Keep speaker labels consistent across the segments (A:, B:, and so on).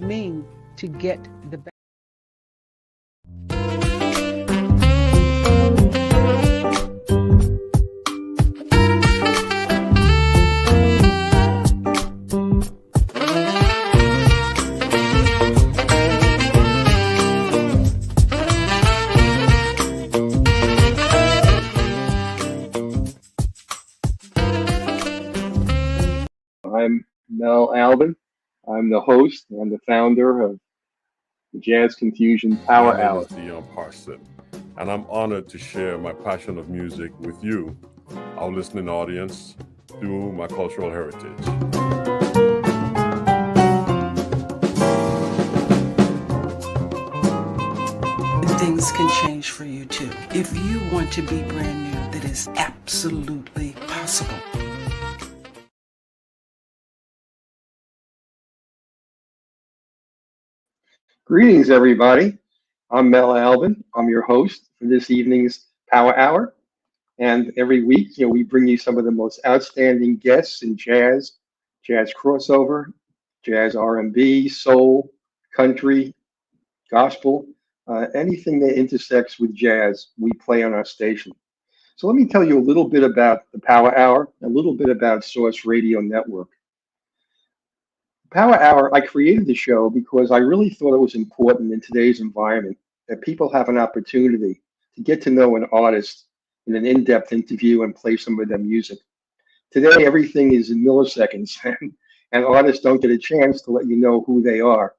A: mean to get the best?
B: I'm Albin. I'm the host and the founder of the Jazz Confusion Power
C: My name
B: Hour.
C: is Dion Parson, and I'm honored to share my passion of music with you, our listening audience, through my cultural heritage.
A: Things can change for you too. If you want to be brand new, that is absolutely possible.
B: Greetings, everybody. I'm Mel Albin. I'm your host for this evening's Power Hour. And every week, we bring you some of the most outstanding guests in jazz, jazz crossover, jazz R&B, soul, country, gospel, anything that intersects with jazz, we play on our station. So let me tell you a little bit about the Power Hour, a little bit about Source Radio Network. Power Hour, I created the show because I really thought it was important in today's environment that people have an opportunity to get to know an artist in an in-depth interview and play some of their music. Today, everything is in milliseconds, and artists don't get a chance to let you know who they are.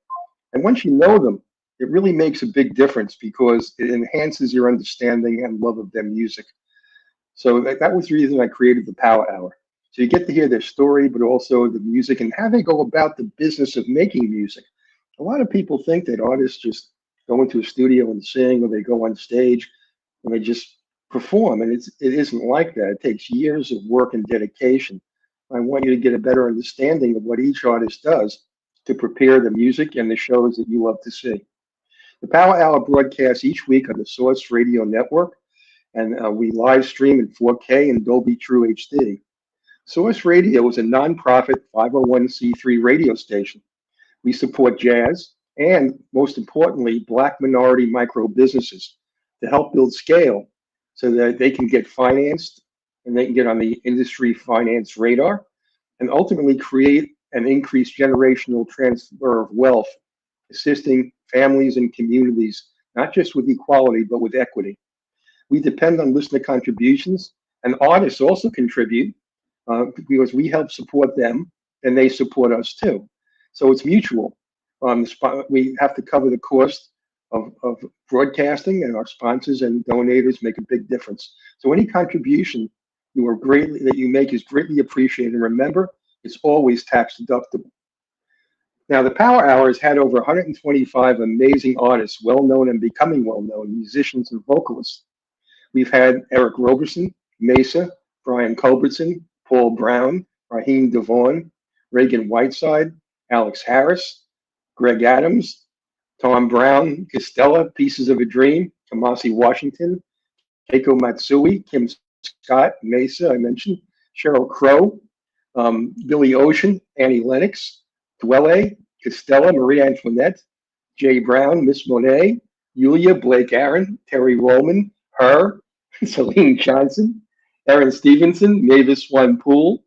B: And once you know them, it really makes a big difference because it enhances your understanding and love of their music. So that was the reason I created the Power Hour. So you get to hear their story, but also the music and how they go about the business of making music. A lot of people think that artists just go into a studio and sing, or they go on stage and they just perform, and it isn't like that. It takes years of work and dedication. I want you to get a better understanding of what each artist does to prepare the music and the shows that you love to see. The Power Hour broadcasts each week on the Source Radio Network, and we live stream in 4K and Dolby True HD. Source Radio is a nonprofit 501c3 radio station. We support jazz and, most importantly, Black minority micro businesses to help build scale so that they can get financed and they can get on the industry finance radar and ultimately create and increase generational transfer of wealth, assisting families and communities, not just with equality, but with equity. We depend on listener contributions, and artists also contribute because we help support them and they support us too. So it's mutual. We have to cover the cost of broadcasting, and our sponsors and donators make a big difference. So any contribution that you make is greatly appreciated. And remember, it's always tax deductible. Now, the Power Hour has had over 125 amazing artists, well-known and becoming well-known, musicians and vocalists. We've had Eric Roberson, Mesa, Brian Culbertson, Paul Brown, Raheem Devon, Reagan Whiteside, Alex Harris, Greg Adams, Tom Brown, Costella, Pieces of a Dream, Kamasi Washington, Keiko Matsui, Kim Scott, Mesa, I mentioned, Sheryl Crow, Billy Ocean, Annie Lennox, Dwelle, Costella, Marie Antoinette, Jay Brown, Miss Monet, Yulia, Blake Aaron, Terry Rollman, her, Celine Johnson, Aaron Stevenson, Mavis One Poole,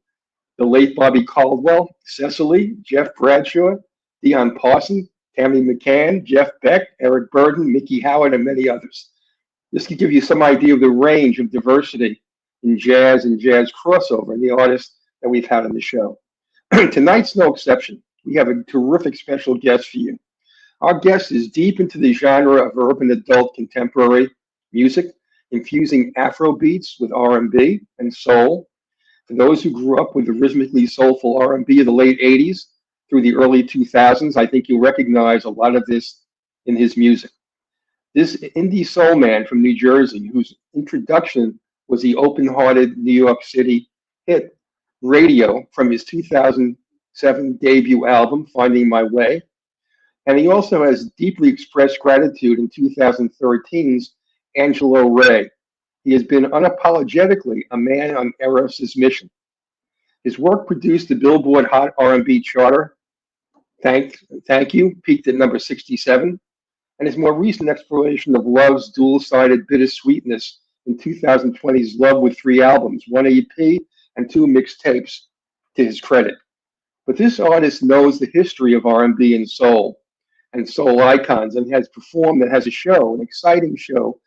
B: the late Bobby Caldwell, Cecily, Jeff Bradshaw, Dion Parson, Tammy McCann, Jeff Beck, Eric Burden, Mickey Howard, and many others. This can give you some idea of the range of diversity in jazz and jazz crossover and the artists that we've had on the show. Tonight's no exception. We have a terrific special guest for you. Our guest is deep into the genre of urban adult contemporary music, infusing Afro-beats with R&B and soul. For those who grew up with the rhythmically soulful R&B of the late 80s through the early 2000s, I think you'll recognize a lot of this in his music. This indie soul man from New Jersey, whose introduction was the open-hearted New York City hit Radio from his 2007 debut album, Finding My Way. And he also has deeply expressed gratitude in 2013's Angelo Ray. He has been unapologetically a man on Eros's mission. His work produced the Billboard Hot R&B charter Thank You peaked at number 67, and his more recent exploration of love's dual-sided bittersweetness in 2020's Love with Three albums, one EP and two mixtapes to his credit. But this artist knows the history of R&B and soul icons, and has performed and has a show, an exciting show,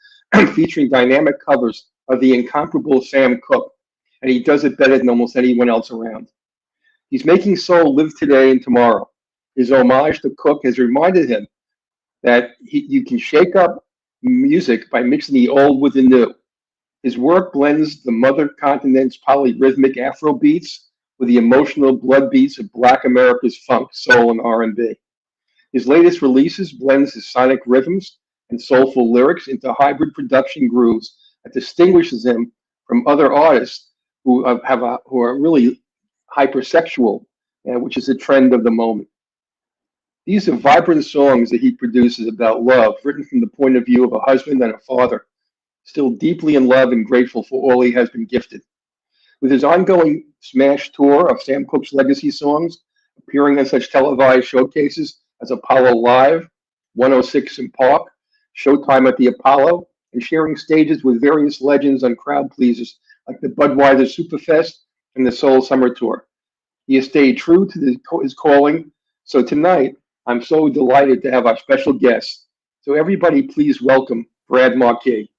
B: featuring dynamic covers of the incomparable Sam Cooke, and he does it better than almost anyone else around. He's making soul live today and tomorrow. His homage to Cooke has reminded him that you can shake up music by mixing the old with the new. His work blends the mother continent's polyrhythmic Afro-beats with the emotional blood beats of Black America's funk, soul, and R&B. His latest releases blends his sonic rhythms and soulful lyrics into hybrid production grooves that distinguishes him from other artists who are really hypersexual, which is a trend of the moment. These are vibrant songs that he produces about love, written from the point of view of a husband and a father, still deeply in love and grateful for all he has been gifted. With his ongoing smash tour of Sam Cooke's legacy songs, appearing on such televised showcases as Apollo Live, 106 in Park, Showtime at the Apollo, and sharing stages with various legends on crowd pleasers like the Budweiser Superfest and the Soul Summer Tour. He has stayed true to his calling, so tonight I'm so delighted to have our special guest. So everybody please welcome Bradd Marquis.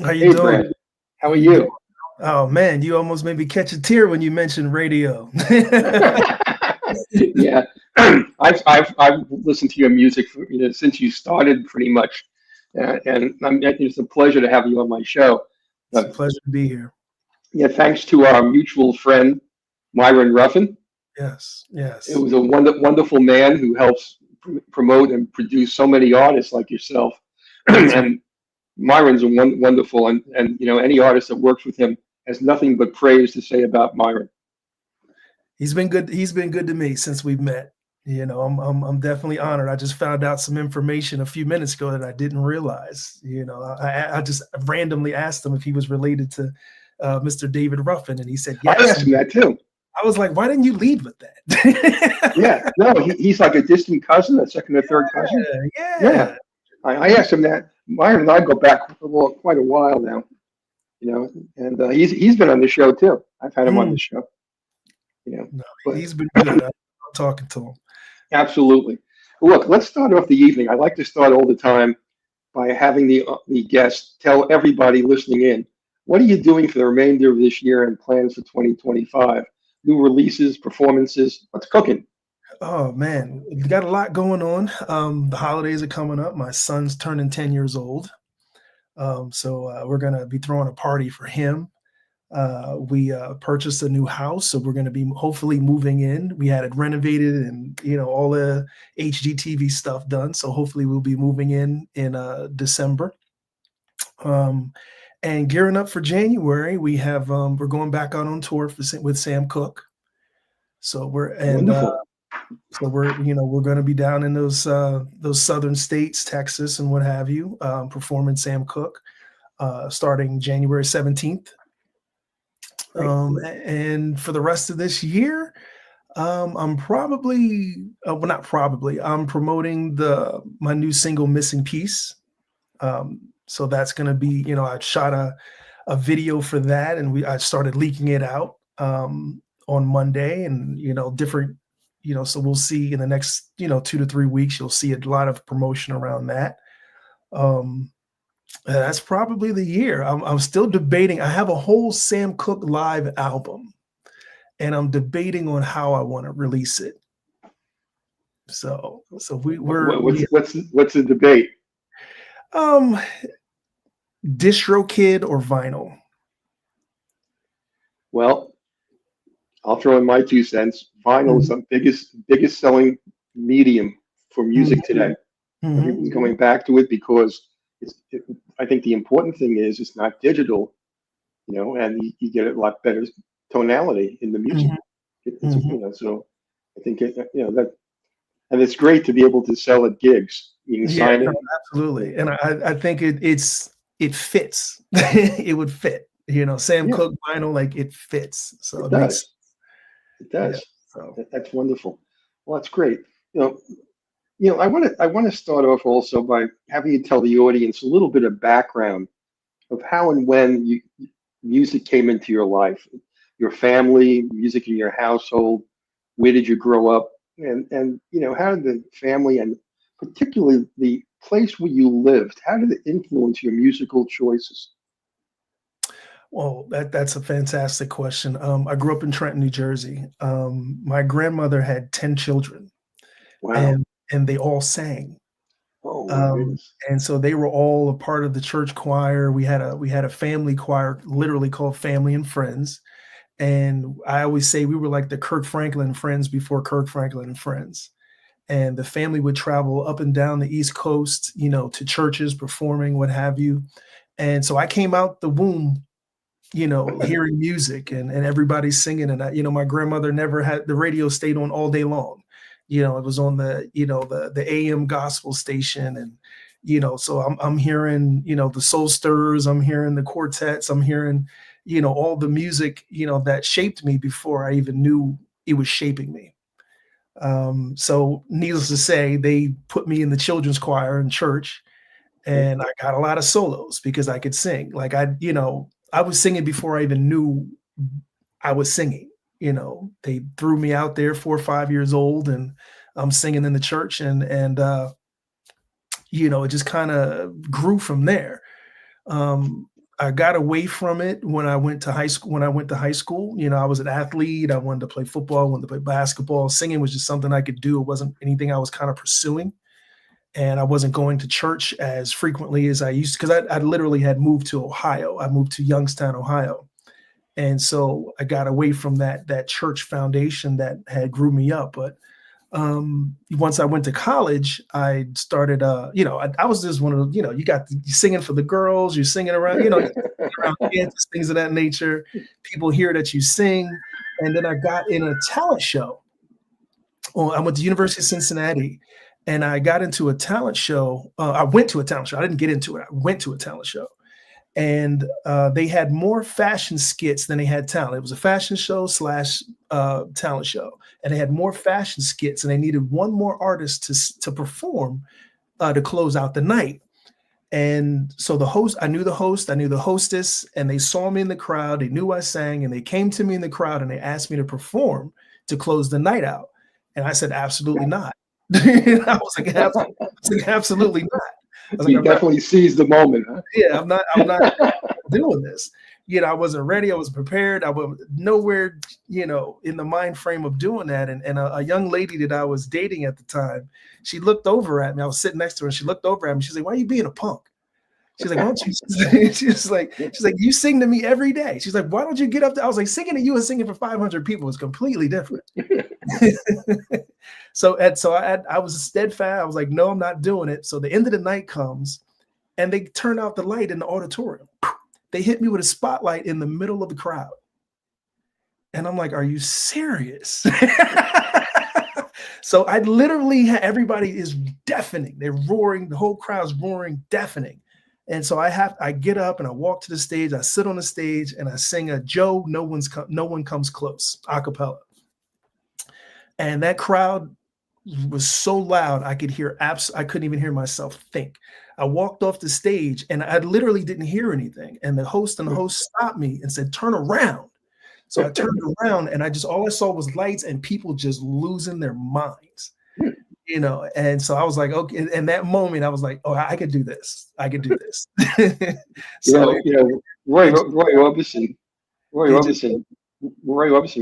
D: How you doing?
B: Brad, how are you?
D: Oh man, you almost made me catch a tear when you mentioned radio.
B: Yeah, I've listened to your music since you started, pretty much, and it's a pleasure to have you on my show.
D: It's a pleasure to be here.
B: Yeah, thanks to our mutual friend Myron Ruffin.
D: Yes.
B: It was a wonderful man who helps promote and produce so many artists like yourself. And Myron's a wonderful, and any artist that works with him has nothing but praise to say about Myron.
D: He's been good. He's been good to me since we've met. I'm definitely honored. I just found out some information a few minutes ago that I didn't realize. I just randomly asked him if he was related to Mr. David Ruffin, and he said yes.
B: I asked him that too.
D: I was like, why didn't you lead with that?
B: Yeah, no, he's like a distant cousin, a second or third cousin.
D: Yeah.
B: I asked him that. Myron and I go back quite a while now, and he's been on the show too. I've had him on the show.
D: He's been good. I'm talking to him.
B: Absolutely. Look, let's start off the evening. I like to start all the time by having the guests tell everybody listening in, what are you doing for the remainder of this year and plans for 2025? New releases, performances, what's cooking?
D: Oh man, we got a lot going on. The holidays are coming up. My son's turning 10 years old. So we're going to be throwing a party for him. We purchased a new house, so we're going to be hopefully moving in. We had it renovated and all the HGTV stuff done. So hopefully we'll be moving in December. And gearing up for January, we have we're going back out on tour with Sam Cooke. So we're going to be down in those southern states, Texas and what have you, performing Sam Cooke starting January 17th. And for the rest of this year, I'm probably I'm promoting my new single Missing Piece. So that's going to be, I shot a video for that, and I started leaking it out on Monday, and different, so we'll see in the next 2 to 3 weeks, you'll see a lot of promotion around that. That's probably the year. I'm still debating. I have a whole Sam Cooke live album, and I'm debating on how I want to release it. So we're
B: what's the debate?
D: DistroKid or vinyl?
B: Well, I'll throw in my 2 cents. Vinyl is the biggest selling medium for music today. Everyone's going back to it because I think the important thing is it's not digital, and you get a lot better tonality in the music. So I think that, and it's great to be able to sell at gigs. You can sign it.
D: Absolutely, and I think it fits. It would fit. Sam Cooke vinyl, like it fits. So
B: it does. It does.
D: Yeah, so
B: that's wonderful. Well, that's great. you know, I want to start off also by having you tell the audience a little bit of background of how and when music came into your life, your family, music in your household. Where did you grow up, and how did the family and particularly the place where you lived, how did it influence your musical choices?
D: Well, that's a fantastic question. I grew up in Trenton, New Jersey. My grandmother had 10 children,
B: Wow.
D: and they all sang.
B: Oh my goodness.
D: And so they were all a part of the church choir. We had a family choir, literally called Family and Friends. And I always say we were like the Kirk Franklin Friends before Kirk Franklin and Friends. And the family would travel up and down the East Coast, to churches, performing, what have you. And so I came out the womb, hearing music and everybody singing. And my grandmother never had the radio stayed on all day long. It was on the AM gospel station. And, so I'm hearing, the Soul Stirrers, I'm hearing the quartets, I'm hearing, all the music, that shaped me before I even knew it was shaping me. So needless to say, they put me in the children's choir in church, and I got a lot of solos because I could sing. Like I was singing before I even knew I was singing. They threw me out there 4 or 5 years old, and I'm singing in the church, and it just kind of grew from there. I got away from it when I went to high school. I was an athlete. I wanted to play football. I wanted to play basketball. Singing was just something I could do. It wasn't anything I was kind of pursuing. And I wasn't going to church as frequently as I used to, because I literally had moved to Ohio. I moved to Youngstown, Ohio. And so I got away from that church foundation that had grew me up. But once I went to college, I started, I was just one of the, you singing for the girls, you're singing around, around kids, things of that nature. People hear that you sing. And then I got in a talent show. Well, I went to University of Cincinnati, and I got into a talent show. I went to a talent show. I didn't get into it. I went to a talent show. And they had more fashion skits than they had talent. It was a fashion show / talent show. And they had more fashion skits, and they needed one more artist to perform to close out the night. And so I knew the host, I knew the hostess, and they saw me in the crowd. They knew I sang, and they came to me in the crowd, and they asked me to perform to close the night out. And I said, absolutely not. I was like, absolutely not.
B: You definitely seized the moment, huh?
D: Yeah, I'm not doing this. I wasn't ready. I wasn't prepared. I was nowhere, in the mind frame of doing that. And a young lady that I was dating at the time, she looked over at me. I was sitting next to her, and she looked over at me. She's like, "Why are you being a punk?" She's like, "Why don't you?" she's like, "You sing to me every day." She's like, "Why don't you get up there?" I was like, "Singing to you and singing for 500 people is completely different." So I was steadfast. I was like, "No, I'm not doing it." So the end of the night comes, and they turn out the light in the auditorium. They hit me with a spotlight in the middle of the crowd. And I'm like, "Are you serious?" So I literally everybody is deafening. They're roaring. The whole crowd's roaring, deafening. And so I get up and I walk to the stage. I sit on the stage and I sing a Joe, No One Comes Close, a cappella. And that crowd was so loud I could hear I couldn't even hear myself think. I walked off the stage and I literally didn't hear anything. And the host stopped me and said, "Turn around." So I turned around, and all I saw was lights and people just losing their minds. And so I was like, okay. In that moment, I was like, "Oh, I could do this. I could do this." So,
B: Roy Orbison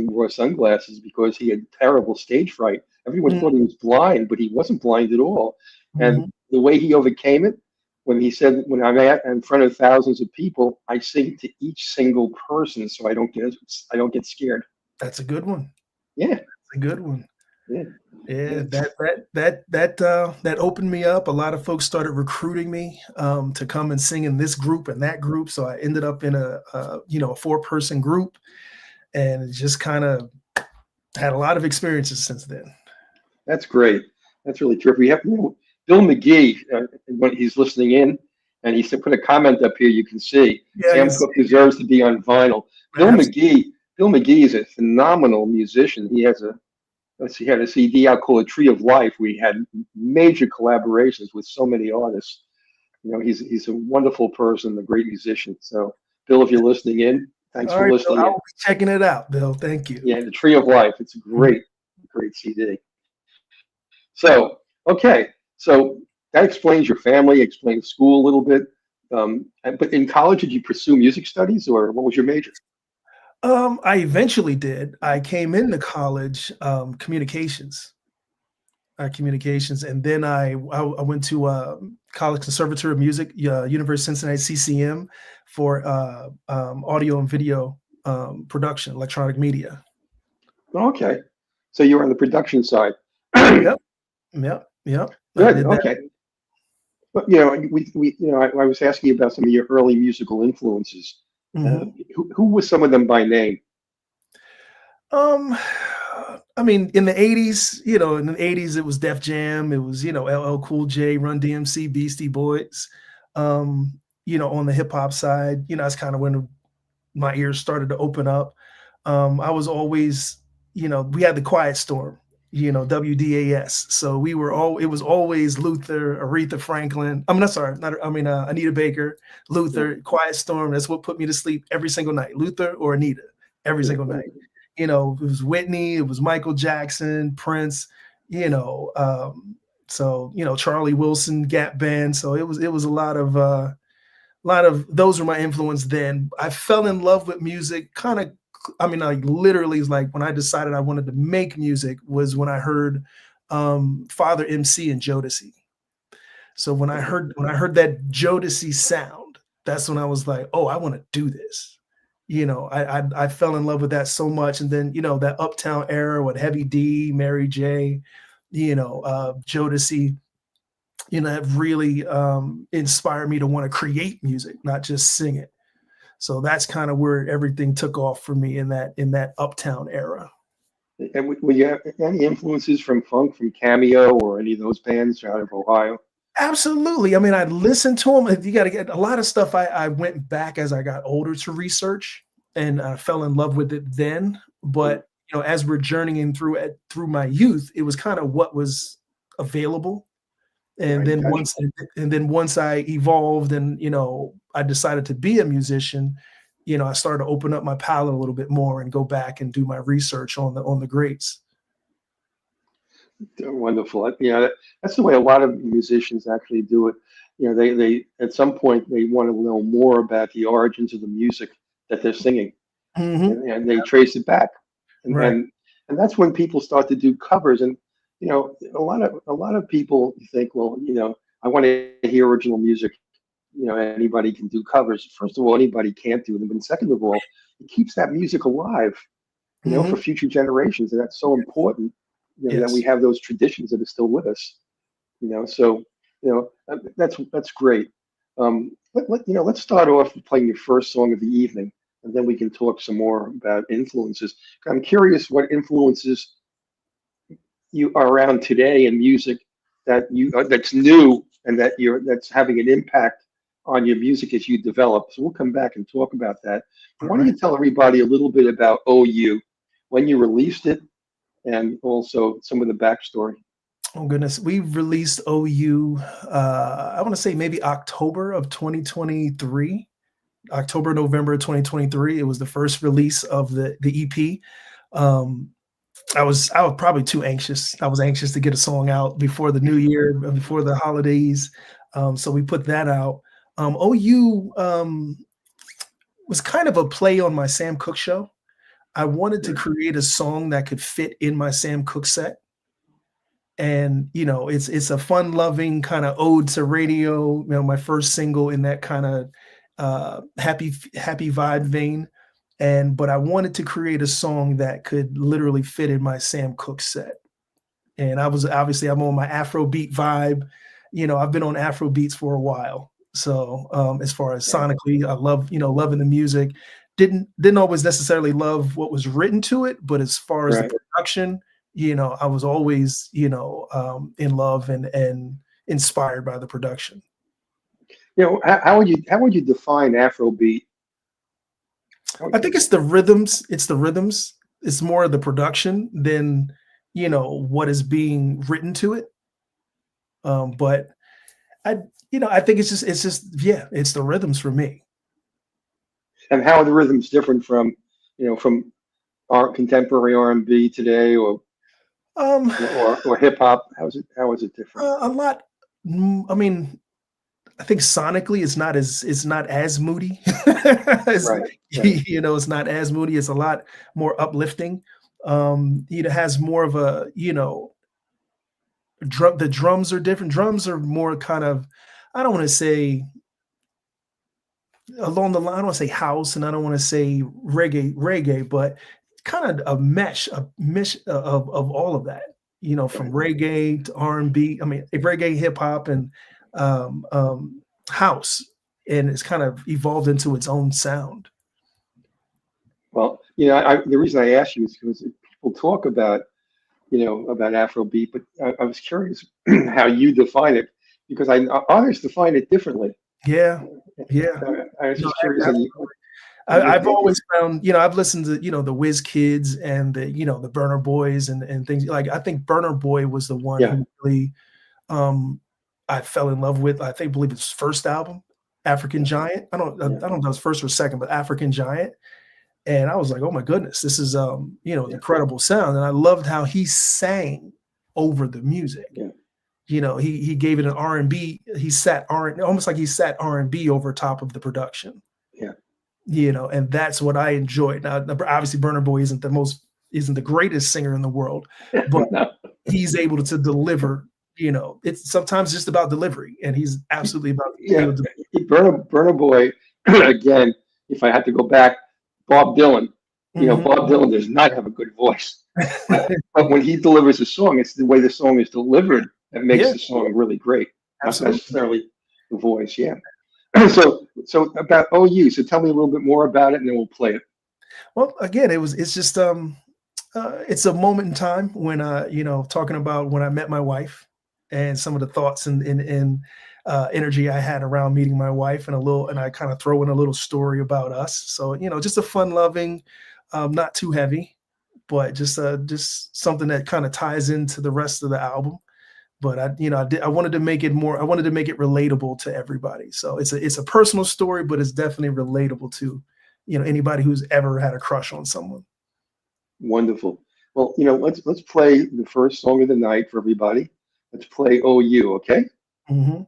B: wore sunglasses because he had terrible stage fright. Everyone thought he was blind, but he wasn't blind at all. And the way he overcame it, when he said, "When I'm in front of thousands of people, I sing to each single person, so I don't get scared."
D: That's a good one.
B: Yeah,
D: that's a good one.
B: Yeah.
D: That opened me up. A lot of folks started recruiting me to come and sing in this group and that group. So I ended up in a 4-person group, and just kind of had a lot of experiences since then.
B: That's great. That's really terrific. We have Bill McGee when he's listening in, and he said, "Put a comment up here. You can see Sam Cooke deserves to be on vinyl." Bill McGee is a phenomenal musician. He has a let's see, had a CD out called Tree of Life. We had major collaborations with so many artists. You know, he's a wonderful person, a great musician. So, Bill, if you're listening in, thanks
D: All
B: for
D: right, Bill,
B: listening in.
D: I'll be checking it out, Bill. Thank you.
B: Yeah, the Tree of Life. It's a great, great CD. So, okay, so that explains your family, explains school a little bit. But in college, did you pursue music studies, or what was your major?
D: I eventually did. I came into college, communications, and then I went to College Conservatory of Music, University of Cincinnati CCM for audio and video production, electronic media.
B: Okay, so you were on the production side.
D: Yep, yep, yep. I
B: Good.
D: did that.
B: Okay. But you know, I was asking you about some of your early musical influences.
D: Mhm.
B: Who was some of them by name?
D: Um, I mean, in the 80s, in the 80s, it was Def Jam, it was, LL Cool J, Run DMC, Beastie Boys. On the hip hop side, that's kind of when my ears started to open up. I was always, we had the Quiet Storm, WDAS. So it was always Luther, Aretha Franklin. Anita Baker, Luther, Quiet Storm. That's what put me to sleep every single night. Luther or Anita, every single night. It was Whitney, it was Michael Jackson, Prince, Charlie Wilson, Gap Band. So it was a lot of those were my influence then. I fell in love with music literally is like when I decided I wanted to make music was when I heard Father MC and Jodeci. So when I heard that Jodeci sound, that's when I was like, oh, I want to do this. I fell in love with that so much. And then, that Uptown era with Heavy D, Mary J, Jodeci, it really inspired me to want to create music, not just sing it. So that's kind of where everything took off for me in that Uptown era.
B: And were you have any influences from funk, from Cameo, or any of those bands out of Ohio?
D: Absolutely. I mean, I listened to them. You got to get a lot of stuff. I went back as I got older to research, and I fell in love with it then. But as we're journeying through my youth, it was kind of what was available. And then once I evolved and I decided to be a musician, I started to open up my palette a little bit more and go back and do my research on the greats.
B: Wonderful. That's the way a lot of musicians actually do it. They at some point they want to know more about the origins of the music that they're singing, and they trace it back, and,
D: Right.
B: and that's when people start to do covers. And a lot of people think, well, I want to hear original music. Anybody can do covers. First of all, anybody can't do them, and second of all, it keeps that music alive, for future generations, and that's so important. That we have those traditions that are still with us. So that's great. Let's start off with playing your first song of the evening, and then we can talk some more about influences. I'm curious what influences you are around today in music that's new and that's having an impact on your music as you develop. So we'll come back and talk about that. Why don't you tell everybody a little bit about OU, when you released it, and also some of the backstory?
D: Oh goodness, we released OU. I want to say maybe October of 2023, November 2023. It was the first release of the EP. I was probably too anxious. I was anxious to get a song out before the new year, before the holidays. So we put that out. OU was kind of a play on my Sam Cooke show. I wanted to create a song that could fit in my Sam Cooke set. And, it's a fun loving kind of ode to radio, my first single in that kind of happy vibe vein. But I wanted to create a song that could literally fit in my Sam Cooke set. And I'm on my Afrobeat vibe. I've been on Afrobeats for a while. So as far as sonically, I love, loving the music. Didn't always necessarily love what was written to it, but as far as the production, I was always, in love and inspired by the production.
B: How would you define Afrobeat?
D: I think it's the rhythms. It's the rhythms. It's more of the production than what is being written to it. But I think it's the rhythms for me.
B: And how are the rhythms different from our contemporary R&B today, or hip hop? How is it different?
D: A lot. I mean, I think sonically it's not as moody.
B: Right.
D: It's not as moody. It's a lot more uplifting. It has more of a, the drums are different. Drums are more kind of, I don't want to say along the line, I don't want to say house, and I don't want to say reggae, but kind of a mesh of all of that, from reggae to R&B. I mean, reggae, hip hop, and house, and it's kind of evolved into its own sound.
B: Well, the reason I asked you is because people talk about Afrobeat, but I was curious how you define it, because others define it differently.
D: Yeah.
B: I was just curious.
D: I've always found, I've listened to, the Whiz Kids and the, the Burner Boys and things like. I think Burner Boy was the one who really I fell in love with. I believe it's his first album, African Giant. I don't know if it was first or second, but African Giant. And I was like, oh my goodness, this is incredible sound. And I loved how he sang over the music. Yeah. He gave it an R&B. He sat almost like he sat R&B over top of the production. Yeah. And that's what I enjoyed. Now, obviously, Burner Boy isn't the greatest singer in the world, but he's able to deliver. It's sometimes just about delivery, and he's absolutely about
B: Burner Boy. Again, if I had to go back, Bob Dylan. Bob Dylan does not have a good voice, but when he delivers a song, it's the way the song is delivered that makes the song really great. Absolutely. Not necessarily the voice. Yeah. So about OU. So tell me a little bit more about it, and then we'll play it.
D: Well, again, it's just it's a moment in time when talking about when I met my wife and some of the thoughts and energy I had around meeting my wife, and I kind of throw in a little story about us. So just a fun loving, not too heavy, but just something that kind of ties into the rest of the album. But I wanted to make it relatable to everybody. So it's a personal story, but it's definitely relatable to anybody who's ever had a crush on someone.
B: Wonderful. Well, let's play the first song of the night for everybody. Let's play OU, okay?
D: Mm-hmm.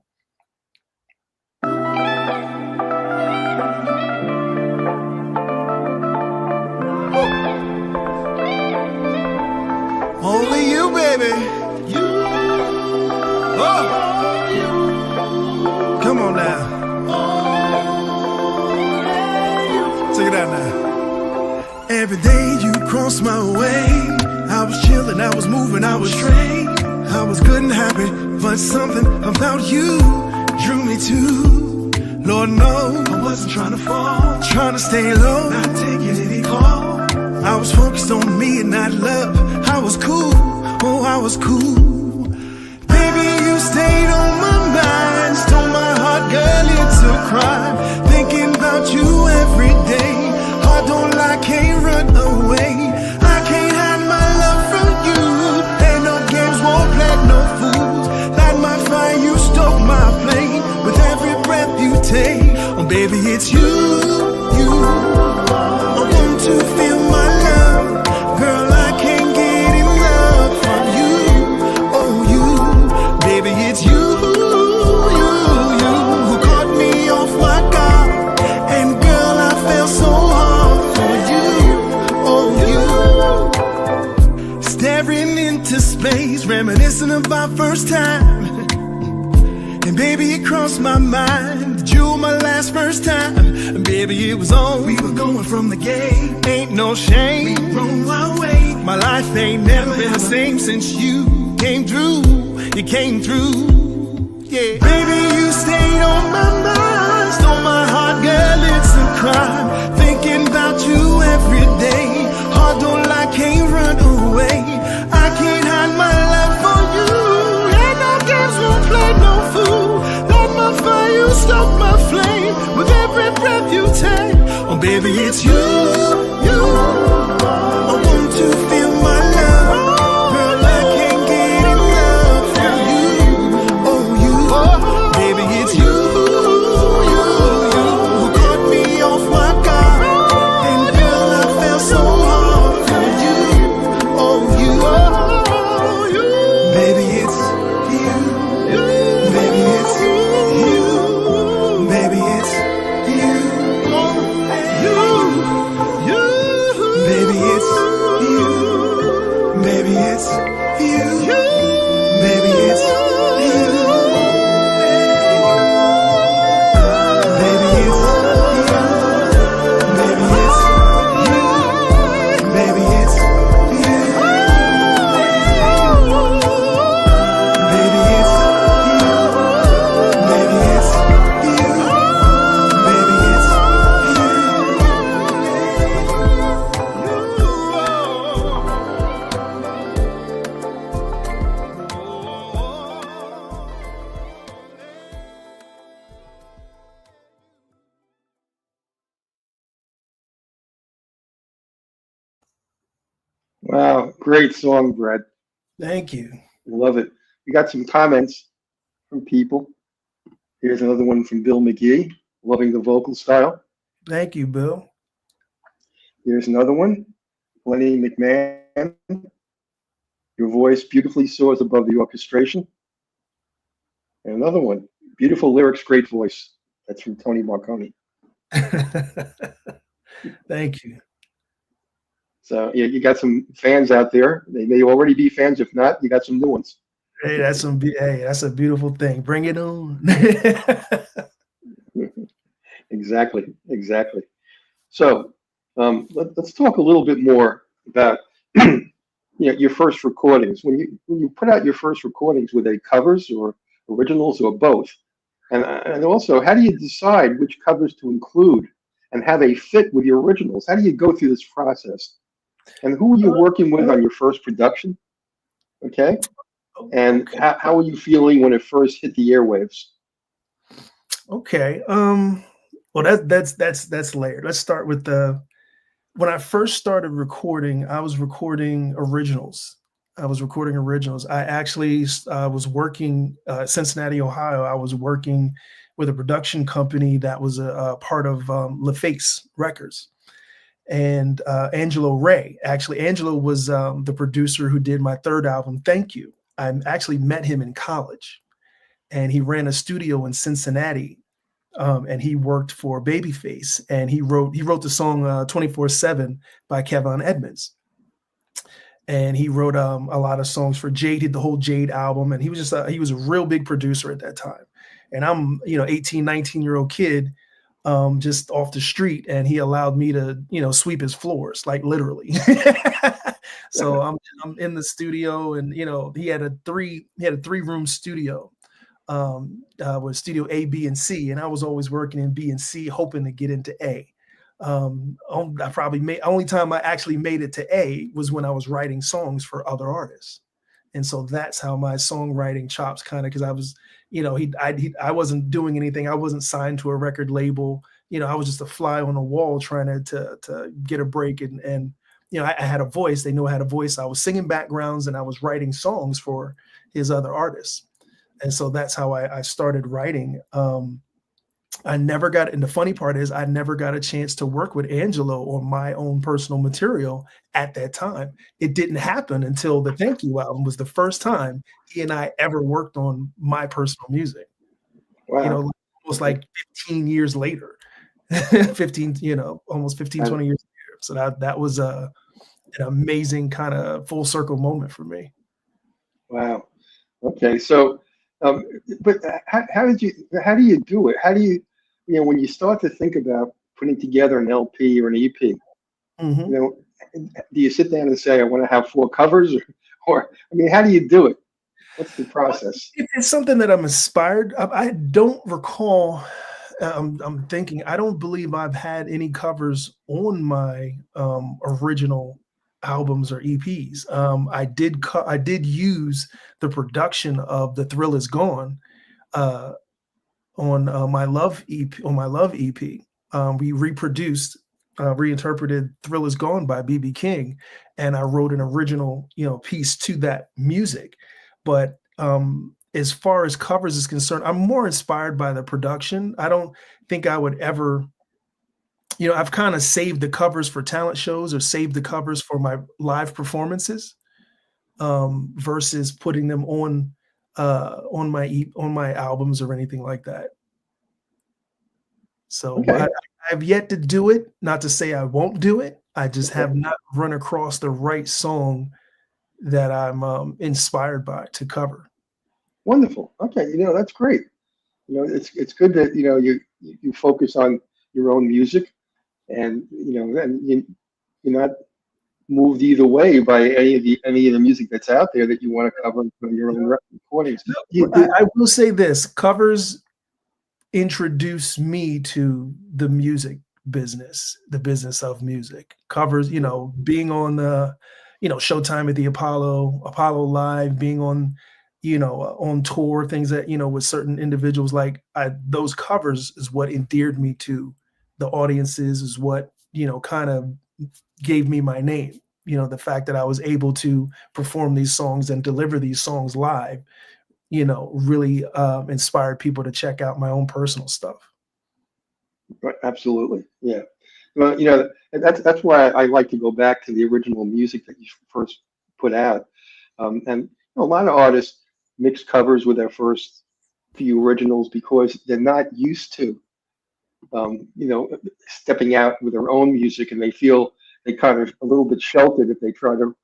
E: Only you, baby. Come on now. Check it out now. Every day you crossed my way, I was chilling, I was moving, I was straight. I was good and happy, but something about you drew me to. Lord knows I wasn't trying to fall, trying to stay low, not taking any call. I was focused on me and not love. I was cool, oh I was cool. Baby, you stayed on my mind, stole my heart, girl, it's a crime. Thinking about you every day, heart don't lie, can't run away. I can't hide my love from you, ain't no games, won't play no fools. Light my fire, you stoke my flame, with every breath you take. Oh baby, it's you. I want to feel my love, girl, I can't get enough from you. Oh you, baby, it's you who caught me off my guard, and girl, I fell so hard for you. Oh you, staring into space, reminiscing of our first time. And baby, it crossed my mind that you were my last first time. And baby, it was on. We were going from the gate. Ain't no shame. We roll our way. My life ain't never been the same since you came through. You came through. Yeah. Baby, you stayed on my mind. Stole my heart, girl, it's a crime. Thinking about you every day. Heart don't lie, can't run away. I can't hide my love for you. Ain't no games, won't play no fool. Light my fire, you stoke my flame, with every breath you take. Oh baby, it's you. I want to feel my love, girl,
B: Wow, great song, Brad.
D: Thank you.
B: Love it. We got some comments from people. Here's another one from Bill McGee, loving the vocal style.
D: Thank you, Bill.
B: Here's another one, Lenny McMahon. Your voice beautifully soars above the orchestration. And another one, beautiful lyrics, great voice. That's from Tony Marconi.
D: Thank you.
B: So yeah, you got some fans out there. They may already be fans. If not, you got some new ones.
D: Hey, that's a beautiful thing. Bring it on.
B: Exactly. So let's talk a little bit more about your first recordings. When you put out your first recordings, were they covers or originals or both? And also, how do you decide which covers to include and how they fit with your originals? How do you go through this process? And who were you working with on your first production? Okay. And how were you feeling when it first hit the airwaves?
D: Okay. Well, that's layered. Let's start with when I first started recording, I was recording originals. I actually was working Cincinnati, Ohio. I was working with a production company that was a part of LaFace Records. And Angelo Ray, actually, Angelo was the producer who did my third album, Thank You. I actually met him in college, and he ran a studio in Cincinnati, and he worked for Babyface, and he wrote the song 24/7 by Kevin Edmonds. And he wrote a lot of songs for Jade, he did the whole Jade album, and he was he was a real big producer at that time. And I'm 18, 19-year-old kid, just off the street, and he allowed me to sweep his floors, like literally. So I'm in the studio, and he had a three-room studio with studio A, B, and C, and I was always working in B and C, hoping to get into A. I probably only time I actually made it to A was when I was writing songs for other artists. And so that's how my songwriting chops kind of, because I was, I wasn't doing anything. I wasn't signed to a record label. I was just a fly on the wall trying to get a break. And I had a voice. They knew I had a voice. I was singing backgrounds and I was writing songs for his other artists. And so that's how I started writing. And the funny part is I never got a chance to work with Angelo on my own personal material at that time. It didn't happen until the Thank You album was the first time he and I ever worked on my personal music.
B: Wow.
D: Almost like 15 years later, almost 15, 20 years later. So that was an amazing kind of full circle moment for me.
B: Wow. Okay. So, but how do you do it? How do you, when you start to think about putting together an LP or an EP,
D: Mm-hmm.
B: Do you sit down and say, I want to have 4 covers or how do you do it? What's the process?
D: It's something that I'm inspired. I don't recall. I'm thinking, I don't believe I've had any covers on my original albums or EPs. I did use the production of The Thrill Is Gone on my Love EP. We reinterpreted Thrill Is Gone by B.B. King, and I wrote an original piece to that music. But as far as covers is concerned, I'm more inspired by the production. I don't think I would ever, I've kind of saved the covers for talent shows or saved the covers for my live performances versus putting them on my albums or anything like that. So okay. I've yet to do it. Not to say I won't do it. I just have not run across the right song that I'm inspired by to cover.
B: Wonderful. Okay, that's great. It's good that you focus on your own music, and and you're not moved either way by any of the music that's out there that you want to cover from your own recordings.
D: I will say this: covers introduce me to the music business, the business of music. Covers, being on the Showtime at the Apollo Live, being on on tour, things that with certain individuals, like those covers is what endeared me to the audiences, is what kind of gave me my name. the fact that I was able to perform these songs and deliver these songs live, really inspired people to check out my own personal stuff.
B: Right, absolutely. Yeah. Well, that's why I like to go back to the original music that you first put out. And a lot of artists mix covers with their first few originals because they're not used to, stepping out with their own music, and they feel they kind of a little bit sheltered if they try to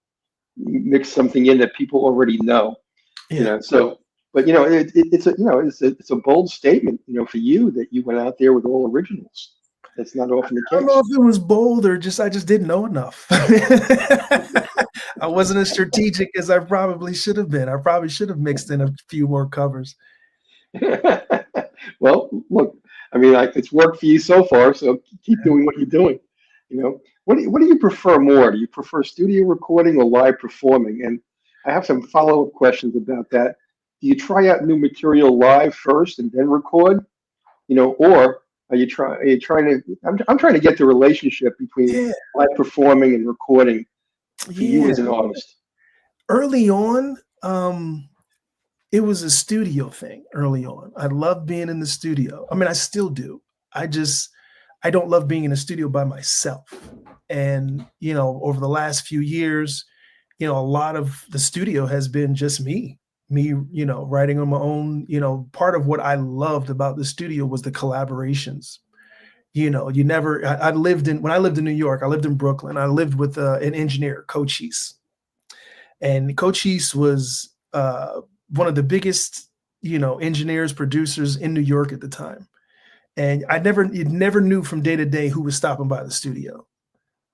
B: mix something in that people already know.
D: Yeah.
B: So, but it's a bold statement, for you that you went out there with all originals. That's not often the case.
D: I don't know if it was bold or I just didn't know enough. I wasn't as strategic as I probably should have been. I probably should have mixed in a few more covers.
B: Well, look, I mean, it's worked for you so far, so keep doing what you're doing. What do you prefer more? Do you prefer studio recording or live performing? And I have some follow-up questions about that. Do you try out new material live first and then record? Or are you trying to? I'm trying to get the relationship between live performing and recording for you as an artist.
D: Early on, it was a studio thing. Early on, I loved being in the studio. I mean, I still do. I don't love being in a studio by myself. And over the last few years, a lot of the studio has been just me, writing on my own. Part of what I loved about the studio was the collaborations. When I lived in New York, I lived in Brooklyn. I lived with an engineer, Coach East. And Coach East was one of the biggest, engineers, producers in New York at the time. And you never knew from day to day who was stopping by the studio.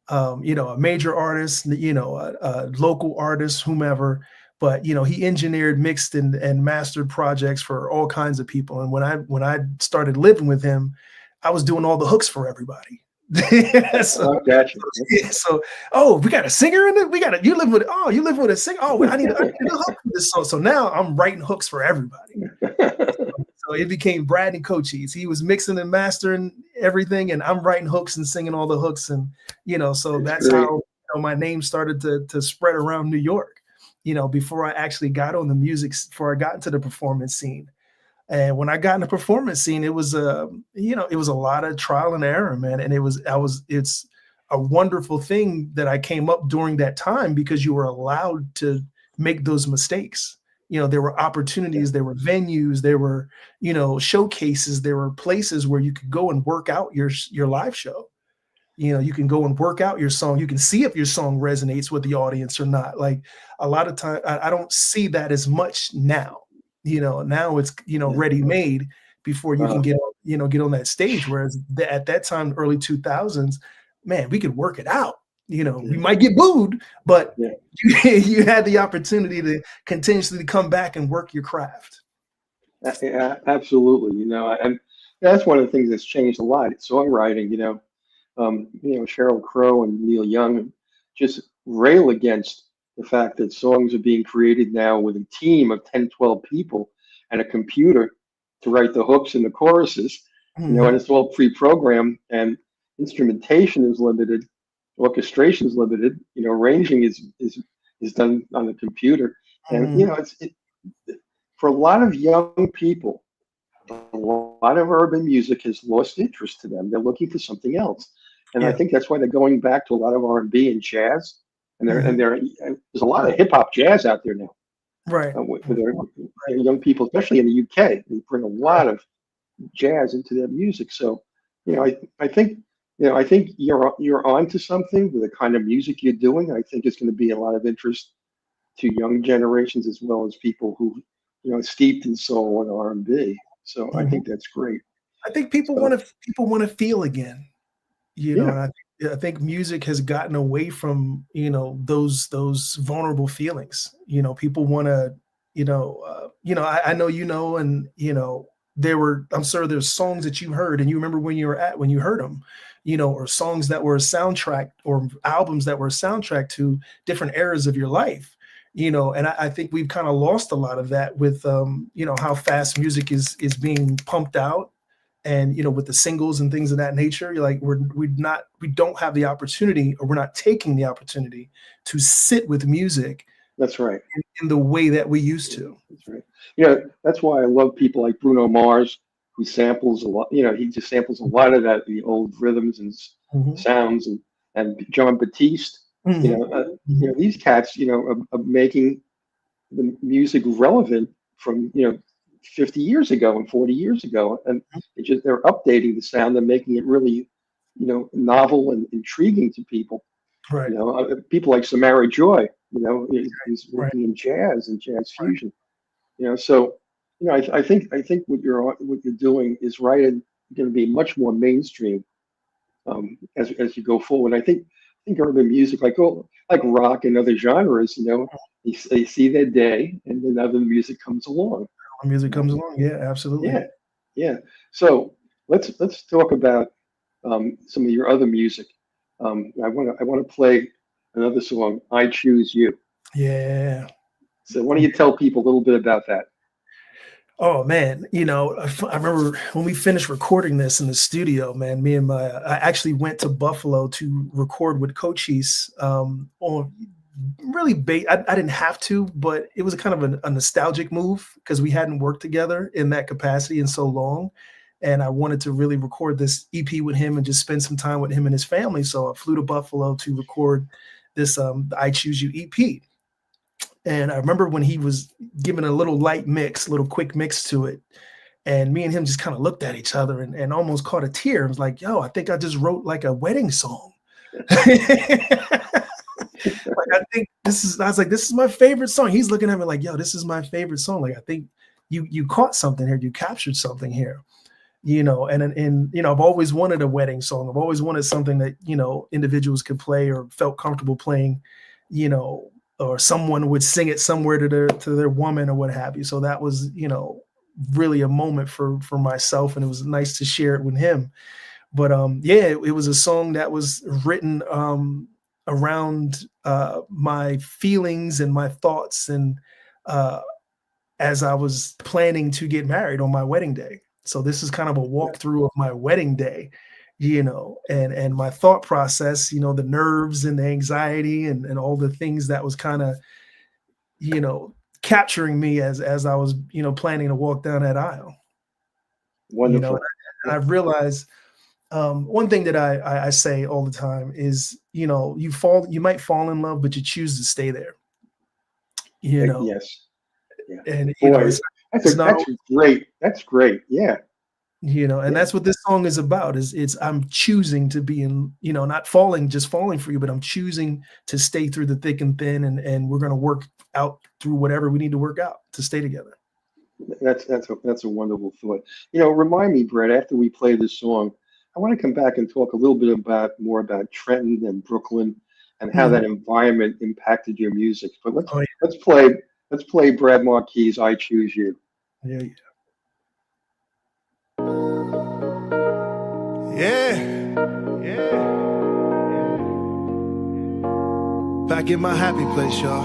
D: A major artist, a local artist, whomever. But he engineered, mixed, and mastered projects for all kinds of people. And when I started living with him, I was doing all the hooks for everybody. So, we got a singer in it. You live with a singer. Oh, I need a hook for this song. So now I'm writing hooks for everybody. So it became Bradd and Coaches. He was mixing and mastering everything, and I'm writing hooks and singing all the hooks. And so that's how my name started to spread around New York. Before I actually got on the music, before I got into the performance scene. And when I got in the performance scene, it was it was a lot of trial and error, man. And it's a wonderful thing that I came up during that time because you were allowed to make those mistakes. There were opportunities, there were venues, there were, showcases, there were places where you could go and work out your live show. You can go and work out your song. You can see if your song resonates with the audience or not. Like a lot of time, I don't see that as much now. Now it's, ready made before you can get on that stage. Whereas at that time, early 2000s, man, we could work it out. We might get booed, but you had the opportunity to continuously come back and work your craft.
B: Yeah, absolutely. And that's one of the things that's changed a lot. It's songwriting, Sheryl Crow and Neil Young just rail against the fact that songs are being created now with a team of 10, 12 people and a computer to write the hooks and the choruses, and it's all pre-programmed, and instrumentation is limited, orchestration is limited, arranging is done on the computer. And, for a lot of young people, a lot of urban music has lost interest to them. They're looking for something else. And I think that's why they're going back to a lot of R&B and jazz. And there's a lot of hip hop jazz out there now,
D: right?
B: With their young people, especially in the UK, they bring a lot of jazz into their music. So, I think you're onto something with the kind of music you're doing. I think it's going to be a lot of interest to young generations as well as people who, steeped in soul and R&B. So I think that's great.
D: I think people want to feel again, And I think music has gotten away from, those vulnerable feelings. People want to, I know, and, I'm sure there's songs that you heard and you remember when you heard them, or songs that were a soundtrack or albums that were a soundtrack to different eras of your life, and I think we've kind of lost a lot of that with, how fast music is being pumped out. And, you know, with the singles and things of that nature, you're like, we don't have the opportunity, or we're not taking the opportunity to sit with music.
B: That's right.
D: In the way that we used to.
B: That's right. You know, that's why I love people like Bruno Mars, who samples a lot. You know, he just samples a lot of that, the old rhythms and sounds, and John Batiste. You know, these cats, you know, are making the music relevant from, you know, 50 years ago and 40 years ago, and they're updating the sound and making it really, you know, novel and intriguing to people.
D: Right.
B: You know, people like Samara Joy, you know, is working in jazz and jazz fusion. You know, so, you know, I think what you're doing is right, and going to be much more mainstream as you go forward. I think urban music, like rock and other genres, you know, they see their day, and then other music comes along.
D: Music comes along, yeah, absolutely.
B: Yeah. So let's talk about some of your other music. I want to play another song, "I Choose You."
D: Yeah.
B: So why don't you tell people a little bit about that?
D: Oh man, you know, I remember when we finished recording this in the studio, man, I actually went to Buffalo to record with Cochise on really I didn't have to, but it was a kind of a nostalgic move because we hadn't worked together in that capacity in so long. And I wanted to really record this EP with him and just spend some time with him and his family. So I flew to Buffalo to record this "I Choose You" EP. And I remember when he was giving a little quick mix to it. And me and him just kind of looked at each other and almost caught a tear. I was like, yo, I think I just wrote like a wedding song. I think I was like, this is my favorite song. He's looking at me like, yo, this is my favorite song. Like, I think you caught something here. You captured something here, you know, and, you know, I've always wanted a wedding song. I've always wanted something that, you know, individuals could play or felt comfortable playing, you know, or someone would sing it somewhere to their woman or what have you. So that was, you know, really a moment for myself, and it was nice to share it with him. But it was a song that was written around my feelings and my thoughts, and as I was planning to get married on my wedding day. So this is kind of a walkthrough of my wedding day, you know, and my thought process, you know, the nerves and the anxiety and all the things that was kind of, you know, capturing me as I was, you know, planning to walk down that aisle.
B: Wonderful.
D: You know, and I realized one thing that I say all the time is, you know, you might fall in love, but you choose to stay there. You know.
B: Yes. Yeah.
D: And
B: boy,
D: you know,
B: that's great. That's great. Yeah.
D: You know, and that's what this song is about. Is I'm choosing to be in, you know, not just falling for you, but I'm choosing to stay through the thick and thin, and we're going to work out through whatever we need to work out to stay together.
B: That's a wonderful thought. You know, remind me, Brett, after we play this song, I want to come back and talk a little bit more about Trenton and Brooklyn and how that environment impacted your music. But let's play Bradd Marquis' "I Choose You."
D: Yeah.
E: Back in my happy place, y'all.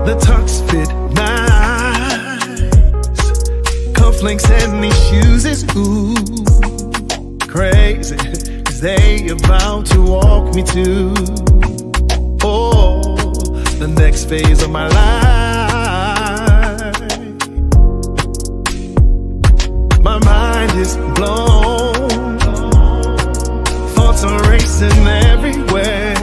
E: The tux fit nice, cufflinks and these shoes is ooh crazy, 'cause they about to walk me to the next phase of my life. My mind is blown, thoughts are racing everywhere,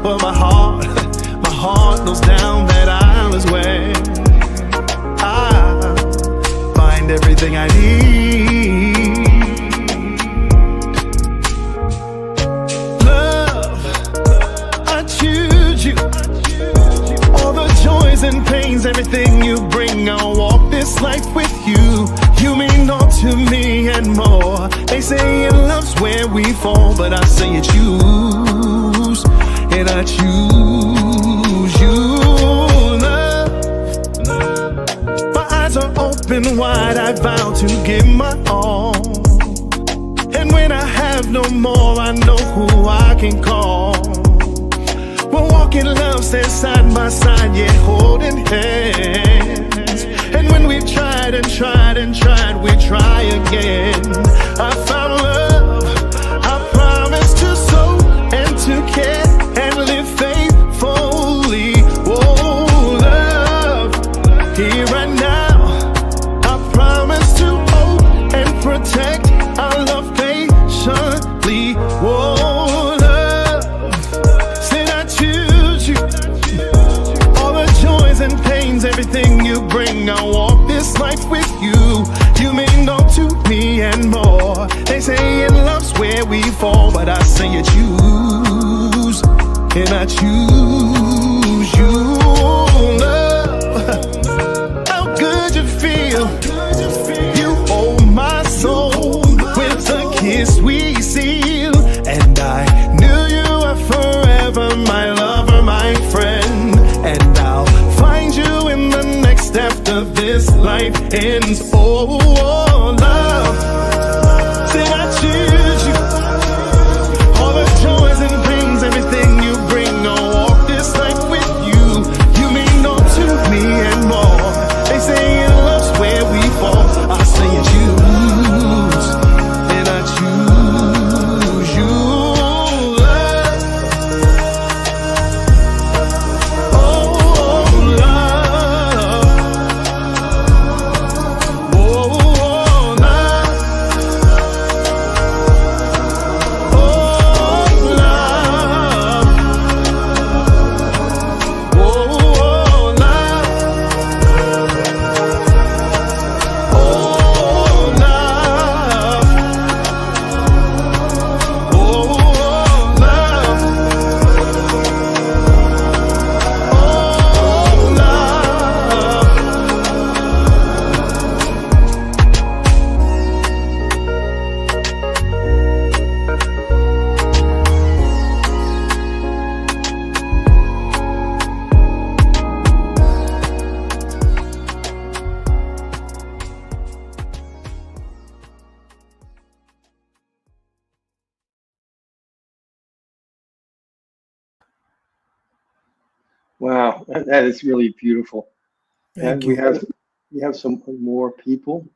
E: but my heart knows down that aisle is where I find everything I need. Love, I choose you. All the joys and pains, everything you bring, I'll walk this life with you. You mean all to me and more. They say in love's where we fall, but I say you choose, and I choose you. Love, my eyes are open wide, I vow to give my all. And when I have have no more, I know who I can call. We're walking love, stand side by side, yeah, holding hands. And when we've tried and tried and tried, we try again. I found love, I promise to sow and to care and live faithfully. Oh, love, here and now, I promise to hold and protect our love patiently. Oh, love, said I choose you. All the joys and pains, everything you bring, I walk this life with you. You mean all to me and more. They say in love's where we fall, but I say you choose, and I choose you. Love, how good you feel. You hold my soul with a kiss we seal, and I knew you were forever my lover, my friend. And I'll find you in the next after this life ends. Oh, oh, love, did I choose you? All the joys and pains, everything you bring, I'll walk this life with you. You mean all to me and more. They say in love's where we fall, I say you choose, and I choose you. Love, oh, love, oh, love, oh, love, oh, love, oh, love, oh, love, oh,
B: Wow, that is really beautiful. And
D: Thank you.
B: we have some more people.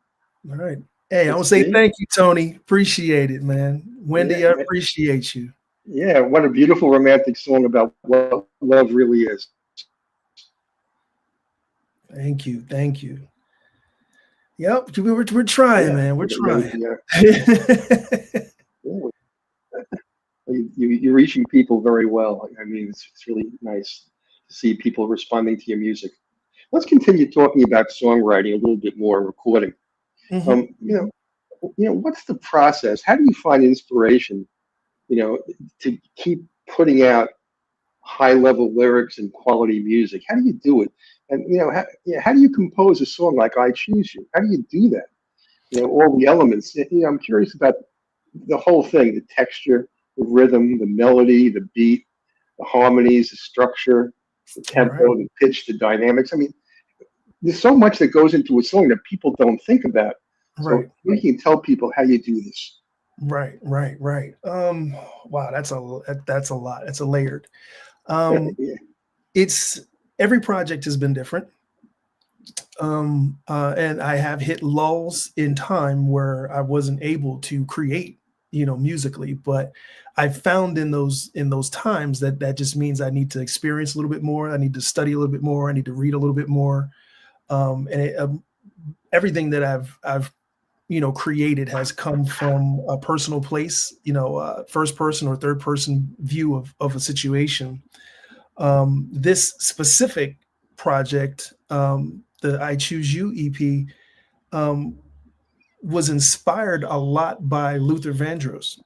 D: All right. Hey, I want
B: Let's
D: to say
B: see.
D: thank you, Tony. Appreciate it, man. Wendy,
B: Yeah,
D: I
B: man.
D: appreciate you.
B: Yeah, what a beautiful romantic song about what love really is.
D: Thank you. Thank you. Yep, we're trying,
B: Yeah,
D: man. We're trying.
B: yeah, you're reaching people very well. I mean, it's really nice to see people responding to your music. Let's continue talking about songwriting a little bit more, recording.
D: Mhm.
B: What's the process? How do you find inspiration, to keep putting out high level lyrics and quality music? How do you do it? And how do you compose a song like "I Choose You"? How do you do that? All the elements. I'm curious about the whole thing: the texture, the rhythm, the melody, the beat, the harmonies, the structure, the tempo,
D: Right.
B: the pitch, the dynamics. I mean, there's so much that goes into a song that people don't think about. So
D: Right.
B: we can tell people how you do this.
D: Right. Wow, that's a lot. That's a layered. Um,
B: Yeah.
D: it's every project has been different. And I have hit lulls in time where I wasn't able to create, musically, but I found in those times that just means I need to experience a little bit more. I need to study a little bit more. I need to read a little bit more. Everything that I've created has come from a personal place, first person or third person view of a situation. This specific project, the I Choose You EP, was inspired a lot by Luther Vandross.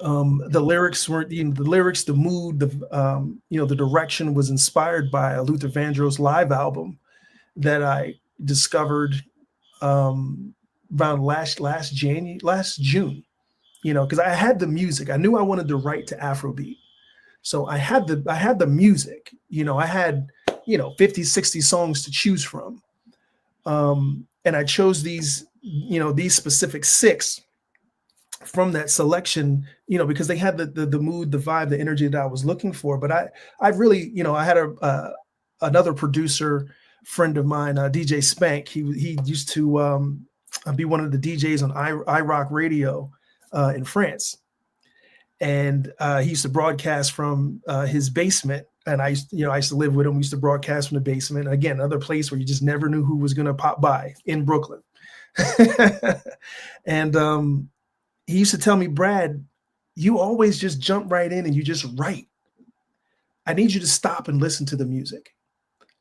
D: The lyrics weren't, the lyrics, the mood, the direction was inspired by a Luther Vandross live album that I discovered around last June, because I had the music. I knew I wanted to write to Afrobeat. So I had the music, I had, 50, 60 songs to choose from. And I chose these specific 6 from that selection, because they had the mood, the vibe, the energy that I was looking for. But I really, I had another producer friend of mine, DJ Spank. He used to be one of the DJs on iRock Radio in France, and he used to broadcast from his basement. And I used to live with him. We used to broadcast from the basement. Again, another place where you just never knew who was going to pop by in Brooklyn. And he used to tell me, Brad, you always just jump right in and you just write. I need you to stop and listen to the music.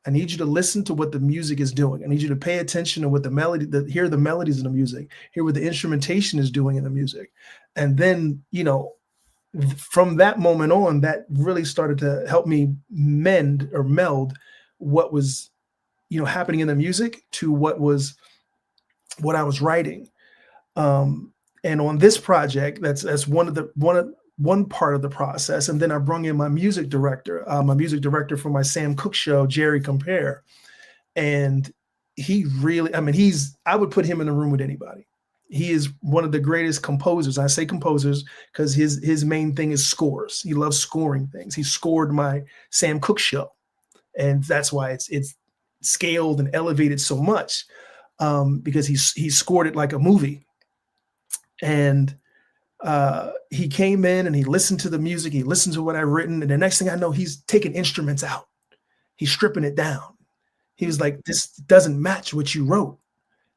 D: I need you to listen to what the music is doing. I need you to pay attention to what the melody, hear the melodies in the music, hear what the instrumentation is doing in the music. And then, from that moment on, that really started to help me meld what was, happening in the music to what I was writing. And on this project, that's one part of the process. And then I brought in my music director for my Sam Cooke show, Jerry Compere. And he really, I would put him in the room with anybody. He is one of the greatest composers. I say composers because his main thing is scores. He loves scoring things. He scored my Sam Cooke show. And that's why it's scaled and elevated so much, because he scored it like a movie. And he came in and he listened to the music. He listened to what I've written. And the next thing I know, he's taking instruments out. He's stripping it down. He was like, this doesn't match what you wrote.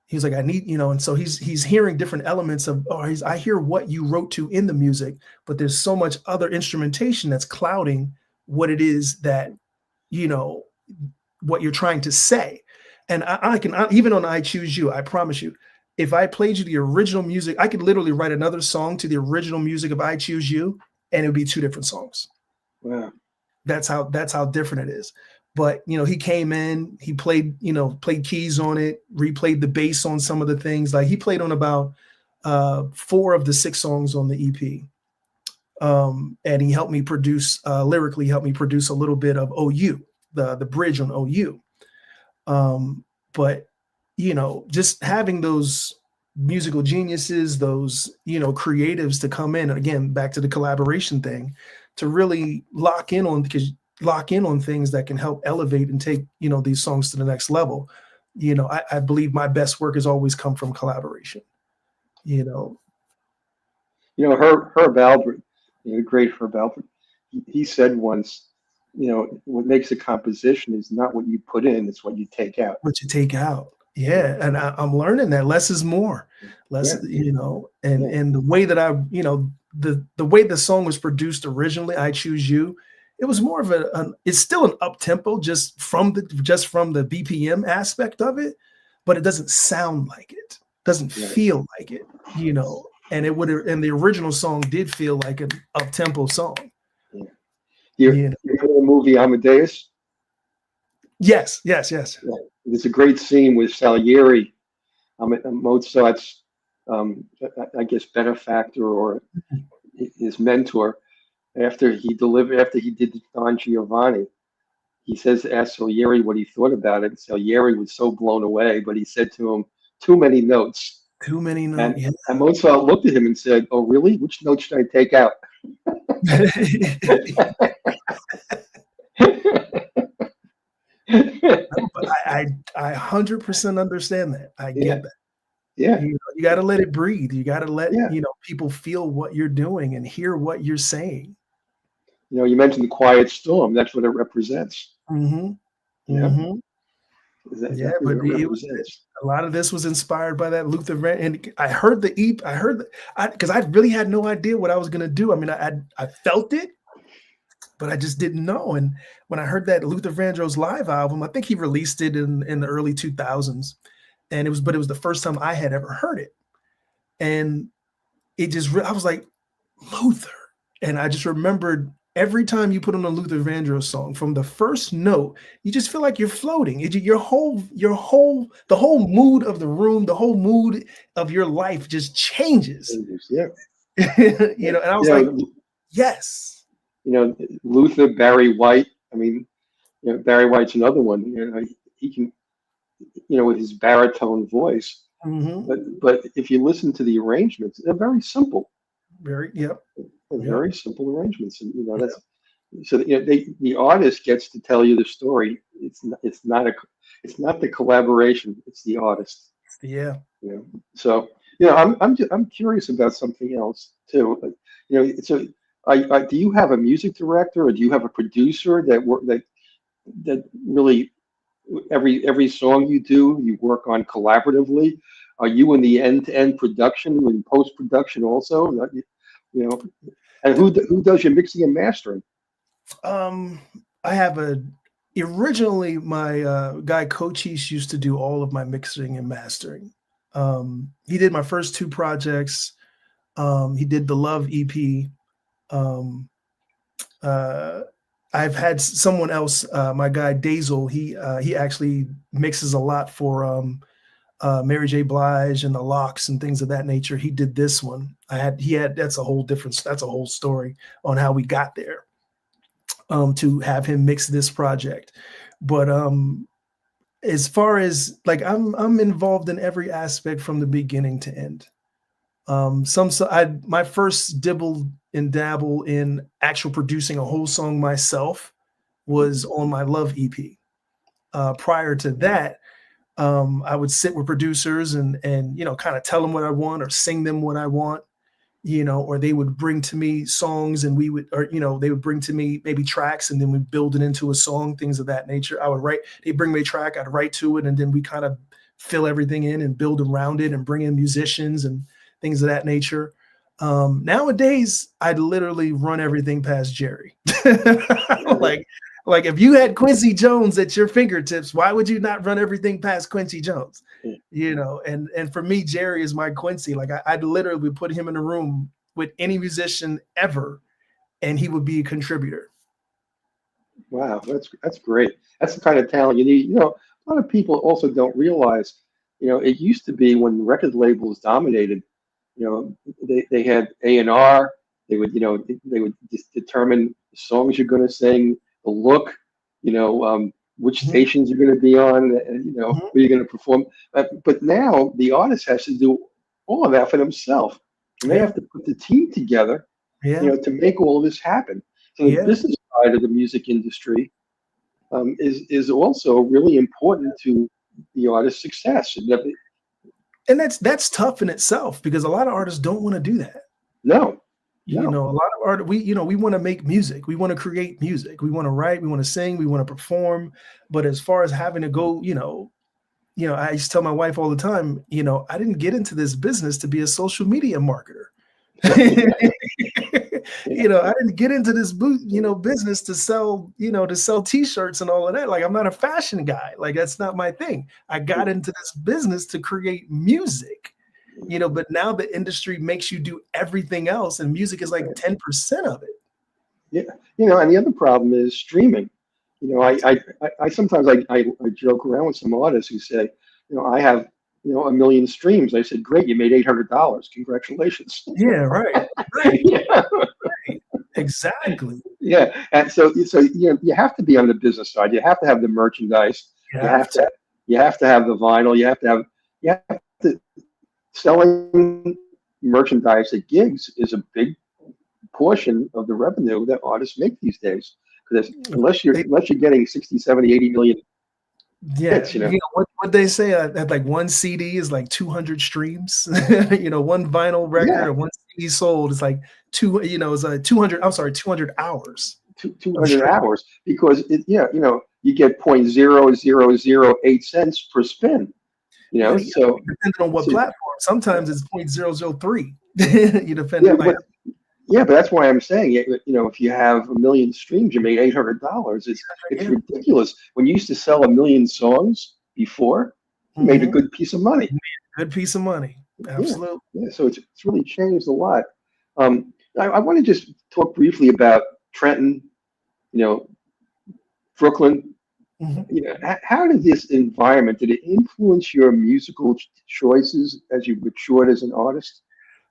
D: He was like, I need, and so he's hearing different elements of, I hear what you wrote to in the music, but there's so much other instrumentation that's clouding what it is that, what you're trying to say. And I can, even on I Choose You, I promise you, if I played you the original music, I could literally write another song to the original music of I Choose You, and it would be two different songs.
B: Wow.
D: That's how different it is. But, he came in, he played keys on it, replayed the bass on some of the things. Like he played on about 4 of the 6 songs on the EP. And he helped me produce, lyrically helped me produce a little bit of OU, the bridge on OU. But, just having those musical geniuses, those, creatives to come in, and again, back to the collaboration thing, to really lock in on things that can help elevate and take, these songs to the next level. I believe my best work has always come from collaboration,
B: Herb Albert, the great Herb Albert, he said once, what makes a composition is not what you put in, it's what you take out.
D: What you take out. Yeah. And I'm learning that less is more. Less, and the way that the way the song was produced originally, I Choose You, it was more of it's still an up tempo just from the BPM aspect of it, but it doesn't sound like it, doesn't feel like it, and and the original song did feel like an up tempo song.
B: You know the movie Amadeus?
D: Yes.
B: Yeah. There's a great scene with Salieri, Mozart's, I guess, benefactor or his mentor. After he did Don Giovanni, he asked Salieri what he thought about it. Salieri was so blown away, but he said to him, too many notes.
D: Too many notes.
B: And Mozart looked at him and said, oh, really? Which notes should I take out?
D: But I 100% understand that. I get that.
B: Yeah.
D: You got to let it breathe. You got to let, people feel what you're doing and hear what you're saying.
B: You mentioned the quiet storm. That's what it represents.
D: Mm-hmm.
B: Yeah.
D: Mm-hmm.
B: But
D: a lot of this was inspired by that Luther Vandross. And I heard because I really had no idea what I was going to do. I felt it, but I just didn't know. And when I heard that Luther Vandross live album, I think he released it in the early 2000s. And it was the first time I had ever heard it. And I was like, Luther. And I just remembered every time you put on a Luther Vandross song, from the first note, you just feel like you're floating. The whole mood of the room, the whole mood of your life just changes.
B: Yeah.
D: And I was like, yes.
B: Luther, Barry White. Barry White's another one. He can, with his baritone voice,
D: Mhm.
B: But if you listen to the arrangements, they're very simple.
D: Very, yep,
B: They're
D: yep,
B: very simple arrangements, and
D: yep.
B: that's so that, the artist gets to tell you the story. It's not the collaboration. It's the artist.
D: Yeah.
B: So I'm curious about something else too. So do you have a music director or do you have a producer that really every song you do you work on collaboratively? Are you in the end-to-end production and post-production also? You know, and who does your mixing and mastering?
D: Um, I have originally my guy Cochise used to do all of my mixing and mastering. He did my first two projects. He did the Love EP. Um, uh, I've had someone else, my guy Dazel. He actually mixes a lot for Mary J. Blige and the Locks and things of that nature. He did this one. That's a whole story on how we got there to have him mix this project. But as far as like I'm involved in every aspect from the beginning to end. My first dibble and dabble in actual producing a whole song myself was on my Love EP. Prior to that, I would sit with producers and kind of tell them what I want or sing them what I want, or they would bring to me songs and they would bring to me maybe tracks and then we build it into a song, things of that nature. They'd bring me a track, I'd write to it, and then we kind of fill everything in and build around it and bring in musicians and things of that nature. Nowadays, I'd literally run everything past Jerry. Like if you had Quincy Jones at your fingertips, why would you not run everything past Quincy Jones? And for me, Jerry is my Quincy. Like I'd literally put him in a room with any musician ever, and he would be a contributor.
B: Wow, that's great. That's the kind of talent you need. A lot of people also don't realize, it used to be when record labels dominated, they had A&R. They would just determine the songs you're going to sing, the look, which stations you're going to be on, and where you're going to perform. But now the artist has to do all of that for themselves, and they have to put the team together, to make all this happen. So the business side of the music industry is also really important to the artist's success.
D: And that's tough in itself because a lot of artists don't want to do that.
B: No.
D: A lot of art, we want to make music. We want to create music. We want to write. We want to sing. We want to perform. But as far as having to go, I used to tell my wife all the time, I didn't get into this business to be a social media marketer. I didn't get into this business to sell T-shirts and all of that. Like, I'm not a fashion guy. Like, that's not my thing. I got into this business to create music. But now the industry makes you do everything else, and music is like 10% of it.
B: Yeah, and the other problem is streaming. I sometimes I joke around with some artists who say, I have 1 million streams. I said, great, you made $800. Congratulations.
D: Yeah, right.
B: Yeah.
D: Right. Exactly.
B: Yeah, and so you have to be on the business side. You have to have the merchandise. You have to have the vinyl. You have to selling merchandise at gigs is a big portion of the revenue that artists make these days. Because unless you're getting 60, 70, 80 million hits,
D: what they say at like one CD is like 200 streams. One vinyl record or one CD sold is like 200 hours.
B: 200 hours, because you get 0.0008 cents per spin. So
D: depending on what platform, sometimes it's 0.003. You depend on
B: but that's why I'm saying if you have 1 million streams, you made $800. It's ridiculous. When you used to sell 1 million songs before, you made a good piece of money.
D: Good piece of money. Absolutely.
B: Yeah. So it's really changed a lot. I want to just talk briefly about Trenton, Brooklyn. How did this environment, did it influence your musical choices as you matured as an artist?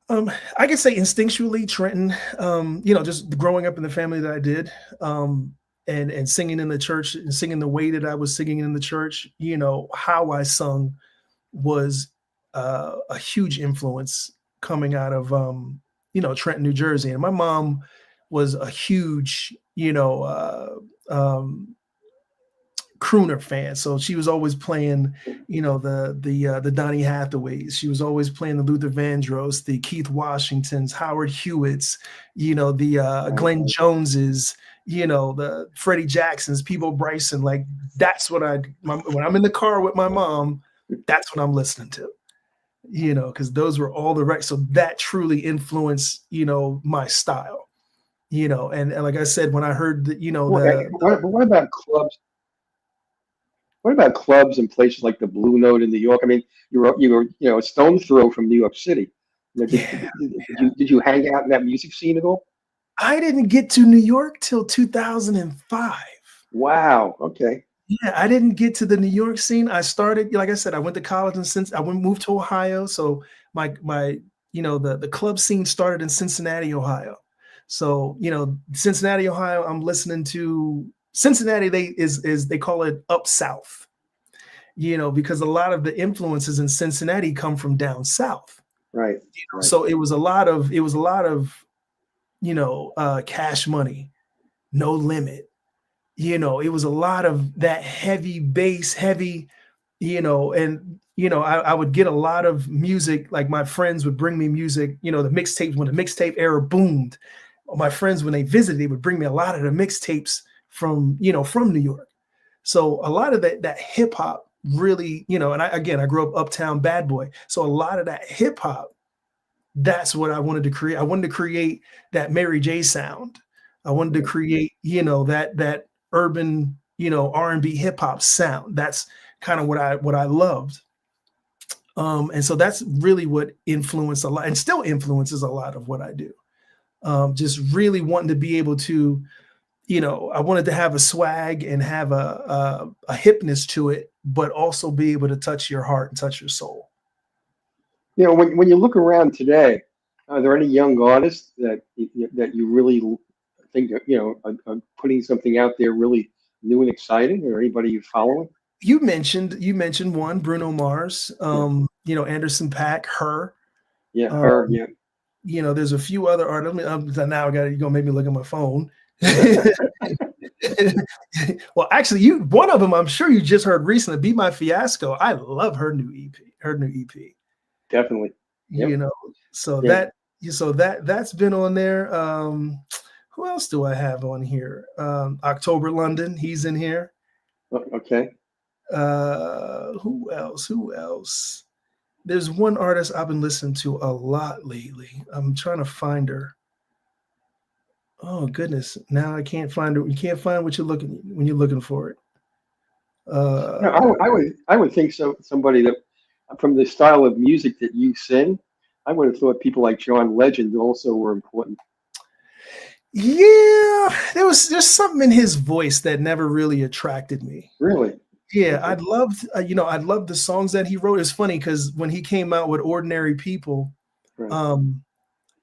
D: I could say instinctually, Trenton, just growing up in the family that I did, and singing in the church and singing the way that I was singing in the church, how I sung was a huge influence coming out of Trenton, New Jersey. And my mom was a huge crooner fan, so she was always playing the Donny Hathaways. She was always playing the Luther Vandross, the Keith Washingtons, Howard Hewitts, the Glenn Joneses, the Freddie Jacksons, Peebo Bryson. Like that's what when I'm in the car with my mom, that's what I'm listening to, because those were all the right. So that truly influenced my style, and like I said, when I heard that
B: what about clubs? What about clubs and places like the Blue Note in New York? I mean, you were a stone's throw from New York City. Did you hang out in that music scene at all?
D: I didn't get to New York till 2005.
B: Wow. Okay.
D: Yeah, I didn't get to the New York scene. I started, like I said, I went to college and since I moved to Ohio, so my the club scene started in Cincinnati, Ohio. So Cincinnati, Ohio, I'm listening to. Cincinnati, they call it up south, because a lot of the influences in Cincinnati come from down south.
B: Right.
D: So it was a lot of Cash Money, No Limit. It was a lot of that heavy bass, and I would get a lot of music. Like my friends would bring me music, the mixtapes when the mixtape era boomed. My friends, when they visited, they would bring me a lot of the mixtapes from New York. So a lot of that hip hop really, and I grew up uptown bad boy. So a lot of that hip hop, that's what I wanted to create. I wanted to create that Mary J sound. I wanted to create, that urban, R&B hip hop sound. That's kind of what I loved. And so that's really what influenced a lot and still influences a lot of what I do. Just really wanting to be able to, I wanted to have a swag and have a hipness to it, but also be able to touch your heart and touch your soul.
B: When you look around today, are there any young artists that you really think are putting something out there really new and exciting, or anybody you're following?
D: You mentioned one, Bruno Mars, Anderson .Paak, her.
B: Yeah, her. Yeah.
D: There's a few other artists. Now you're gonna make me look at my phone. Well, actually, one of them I'm sure you just heard recently, Be My Fiasco. I love her new EP.
B: Definitely. Yep.
D: That's been on there. Who else do I have on here? October London, he's in here.
B: Okay.
D: Who else? There's one artist I've been listening to a lot lately. I'm trying to find her. Oh goodness! Now I can't find her. You can't find what you're looking for it.
B: I would think so. Somebody that from the style of music that you sing, I would have thought people like John Legend also were important.
D: Yeah, there's something in his voice that never really attracted me.
B: Really?
D: Yeah, I loved the songs that he wrote. It's funny because when he came out with Ordinary People, right.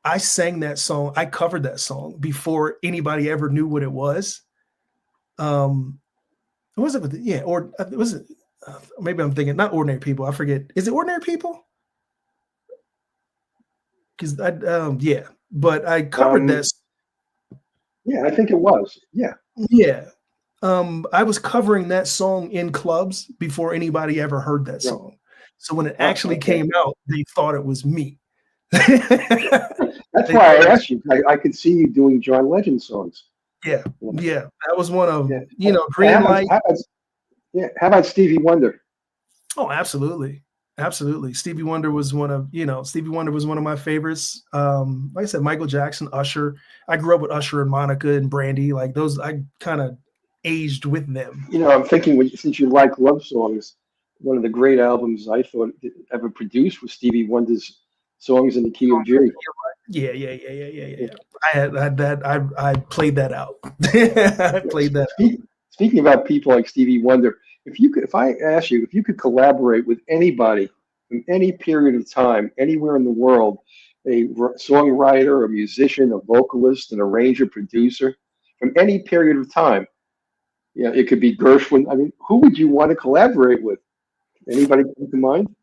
D: I sang that song. I covered that song before anybody ever knew what it was. What was it? Or was it? Maybe I'm thinking not Ordinary People. I forget. Is it Ordinary People? Because but I covered that.
B: Yeah, I think it was. Yeah.
D: Yeah. I was covering that song in clubs before anybody ever heard that song. So when it actually came out, they thought it was me.
B: That's why I asked you. I could see you doing John Legend songs.
D: Yeah, that was one of them. Green Light.
B: How about Stevie Wonder?
D: Oh, absolutely. Stevie Wonder was one of my favorites. Like I said, Michael Jackson, Usher. I grew up with Usher and Monica and Brandy. Like those, I kind of aged with them.
B: I'm thinking since you like love songs, one of the great albums I thought ever produced was Stevie Wonder's Songs in the Key of G.
D: Yeah. I had that. I played that out. I played that.
B: Speaking about people like Stevie Wonder, if I asked you if you could collaborate with anybody from any period of time, anywhere in the world, a songwriter, a musician, a vocalist, an arranger, producer, from any period of time, it could be Gershwin. I mean, who would you want to collaborate with? Anybody come to mind?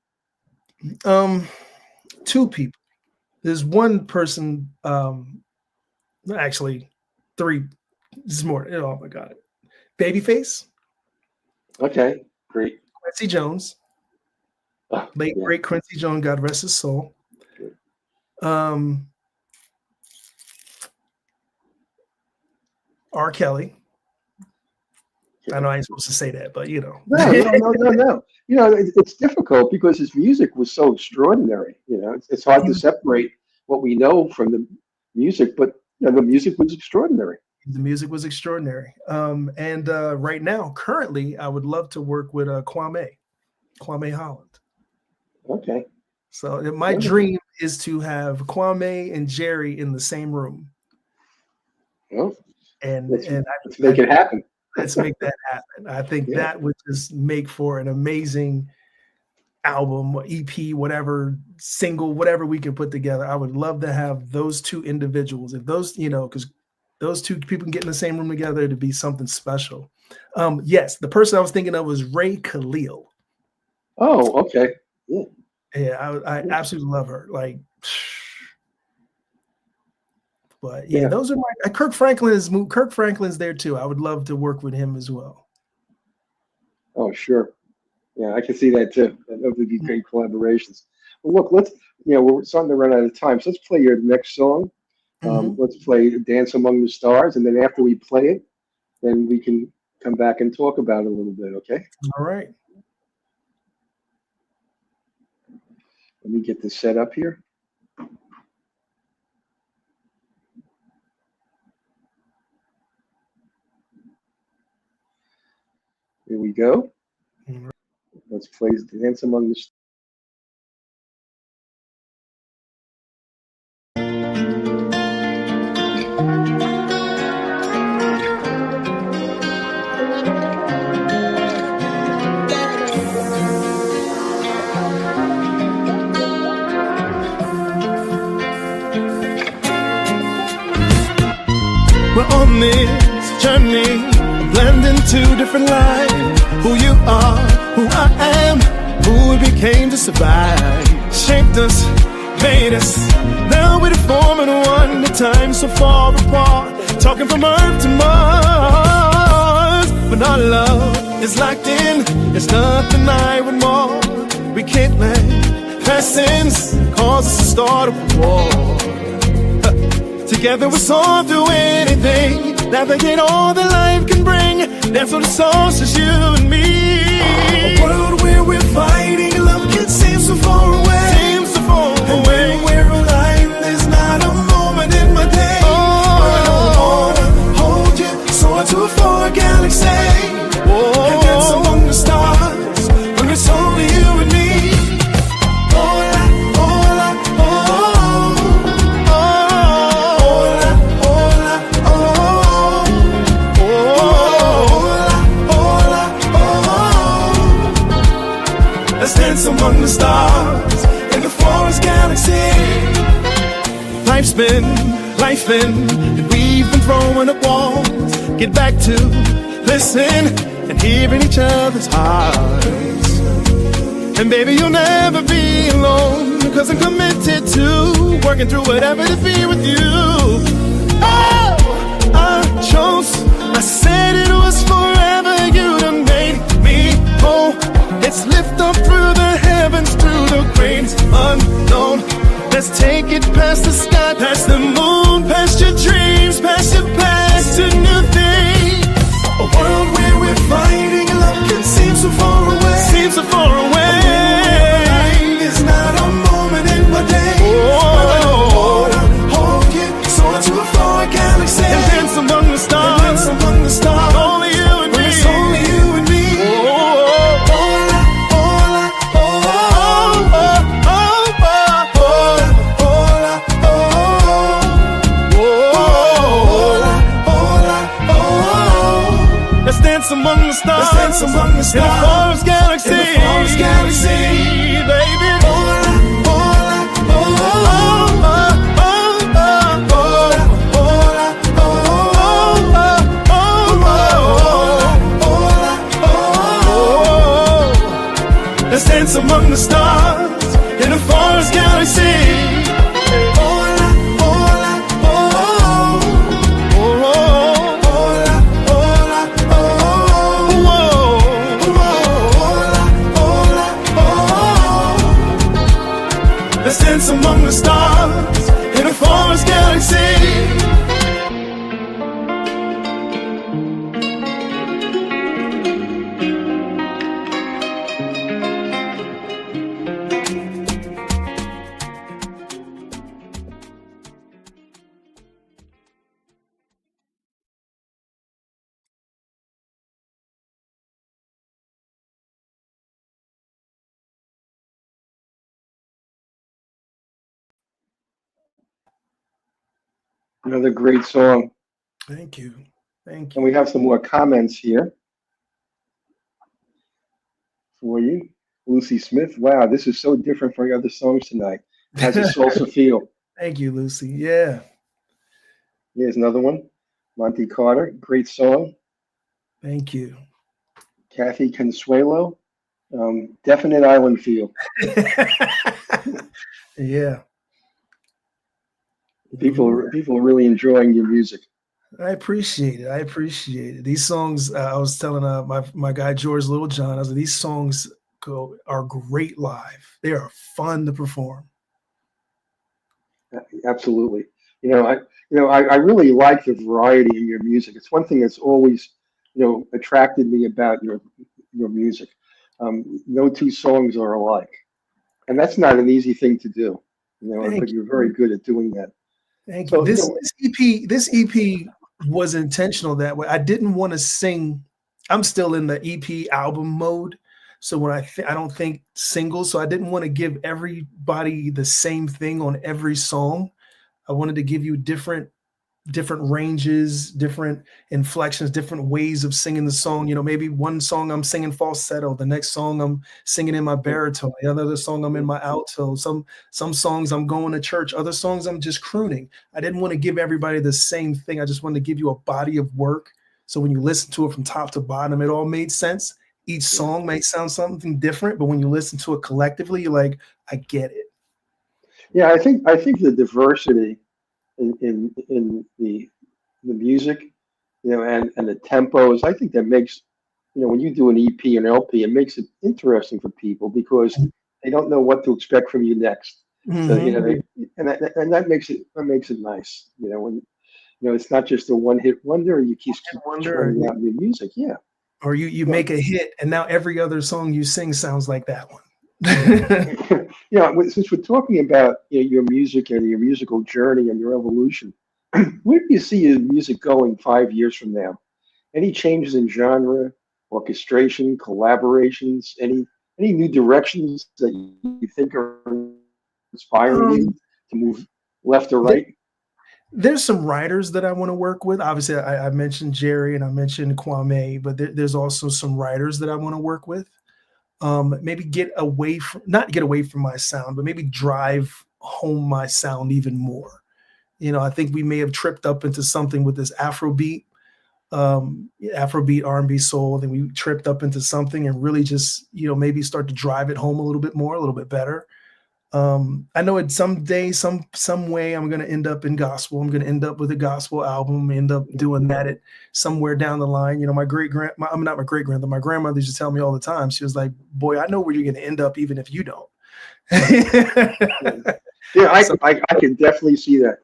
D: Two people. There's one person, actually three. This is more. Oh my God. Babyface.
B: Okay, great.
D: Quincy Jones.
B: Oh,
D: Late
B: yeah.
D: great Quincy Jones, God rest his soul. R. Kelly. I know I ain't supposed to say that, but you know.
B: No. You know, it's difficult because his music was so extraordinary. You know, it's hard to separate what we know from the music, but you know, the music was extraordinary.
D: The music was extraordinary. And right now, currently, I would love to work with Kwame Holland.
B: Okay.
D: So my dream is to have Kwame and Jerry in the same room.
B: Well,
D: and
B: let's
D: let's
B: make it happen.
D: Let's make that happen. I think that would just make for an amazing album, EP, whatever, single, whatever we can put together. I would love to have those two individuals. If those, you know, because those two people can get in the same room together to be something special. Yes, the person I was thinking of was Ray Khalil.
B: Oh, okay. Yeah.
D: Yeah, I absolutely love her. Like, but yeah, those are my Kirk Franklin's there too. I would love to work with him as well.
B: Oh, sure. Yeah, I can see that too. That would be great collaborations. Well, look, we're starting to run out of time. So let's play your next song. Let's play Dance Among the Stars. And then after we play it, then we can come back and talk about it a little bit. Okay.
D: All right.
B: Let me get this set up here. Here we go. Let's play Dance Among the Stars.
E: We're on this journey, blending two different lives. Who you are, who I am, who we became to survive. Shaped us, made us, now we're forming one at a time so far apart. Talking from Earth to Mars, but our love is locked in. It's nothing I would more. We can't let past sins cause us to start a war. Together we'll soar through anything, navigate all that life can bring. That's what it's all, just you and me. A world where we're fighting, love can seem so far away. Seems so far away. When we're alive, there's not a moment in my day where I don't wanna hold you, soar to a far galaxy. And dance among the stars, when it's only you and me. Among the stars in the forest galaxy. Life's been lifing, and we've been throwing up walls. Get back to listen and hearing each other's hearts. And baby, you'll never be alone, because I'm committed to working through whatever to be with you. Oh, I chose, I said it was forever. You done made me whole. Let's lift up through the heavens, through the great unknown. Let's take it past the sky, past the moon, past your dreams, past your past to new things. A world where we're fighting, love can seem so far away. Seems so far away. There's not a moment in my day where I don't wanna hold you, soar to a far galaxy. And dance among the stars. And dance among the stars. Only you and me. It's only you and me. Among the stars, dance among the stars, in the forest galaxy, baby. Let's dance among the stars among the stars in a forest galaxy.
B: Another great song.
D: Thank you. Thank
B: And
D: you.
B: we have some more comments here for you. Lucy Smith, wow, this is so different from your other songs tonight. It has a soulful feel.
D: Thank you, Lucy. Yeah.
B: Here's another one. Monty Carter, great song.
D: Thank you.
B: Kathy Consuelo, definite island feel.
D: Yeah.
B: People are really enjoying your music.
D: I appreciate it. I appreciate it. These songs, I was telling my guy George Littlejohn, I was like, these songs are great live. They are fun to perform.
B: Absolutely. I really like the variety in your music. It's one thing that's always, attracted me about your music. No two songs are alike, and that's not an easy thing to do. But you're very good at doing that.
D: Thank
B: So,
D: you. This EP was intentional that way. I didn't want to sing. I'm still in the EP album mode. So when I don't think singles. So I didn't want to give everybody the same thing on every song. I wanted to give you different ranges, different inflections, different ways of singing the song. Maybe one song I'm singing falsetto, the next song I'm singing in my baritone, the other song I'm in my alto. Some songs I'm going to church, other songs I'm just crooning. I didn't want to give everybody the same thing. I just wanted to give you a body of work. So when you listen to it from top to bottom, it all made sense. Each song may sound something different, but when you listen to it collectively, you're like, I get it.
B: Yeah, I think the diversity in the music, and the tempos, I think that makes, when you do an EP and LP, it makes it interesting for people because they don't know what to expect from you next. So, that makes it nice. When it's not just a one-hit wonder, and you keep churning out new music. Yeah.
D: Or you make a hit, and now every other song you sing sounds like that one.
B: Since we're talking about your music and your musical journey and your evolution, where do you see your music going 5 years from now? Any changes in genre, orchestration, collaborations, any new directions that you think are inspiring you to move left or right?
D: There's some writers that I want to work with. Obviously, I mentioned Jerry and I mentioned Kwame, but there's also some writers that I want to work with. Maybe not get away from my sound, but maybe drive home my sound even more. I think we may have tripped up into something with this Afrobeat R&B soul. I think we tripped up into something and really just, maybe start to drive it home a little bit more, a little bit better. I know it someday, some way I'm going to end up in gospel. I'm going to end up with a gospel album, end up doing that somewhere down the line. My grandmother used to tell me all the time. She was like, boy, I know where you're going to end up, even if you don't.
B: Yeah, I can definitely see that.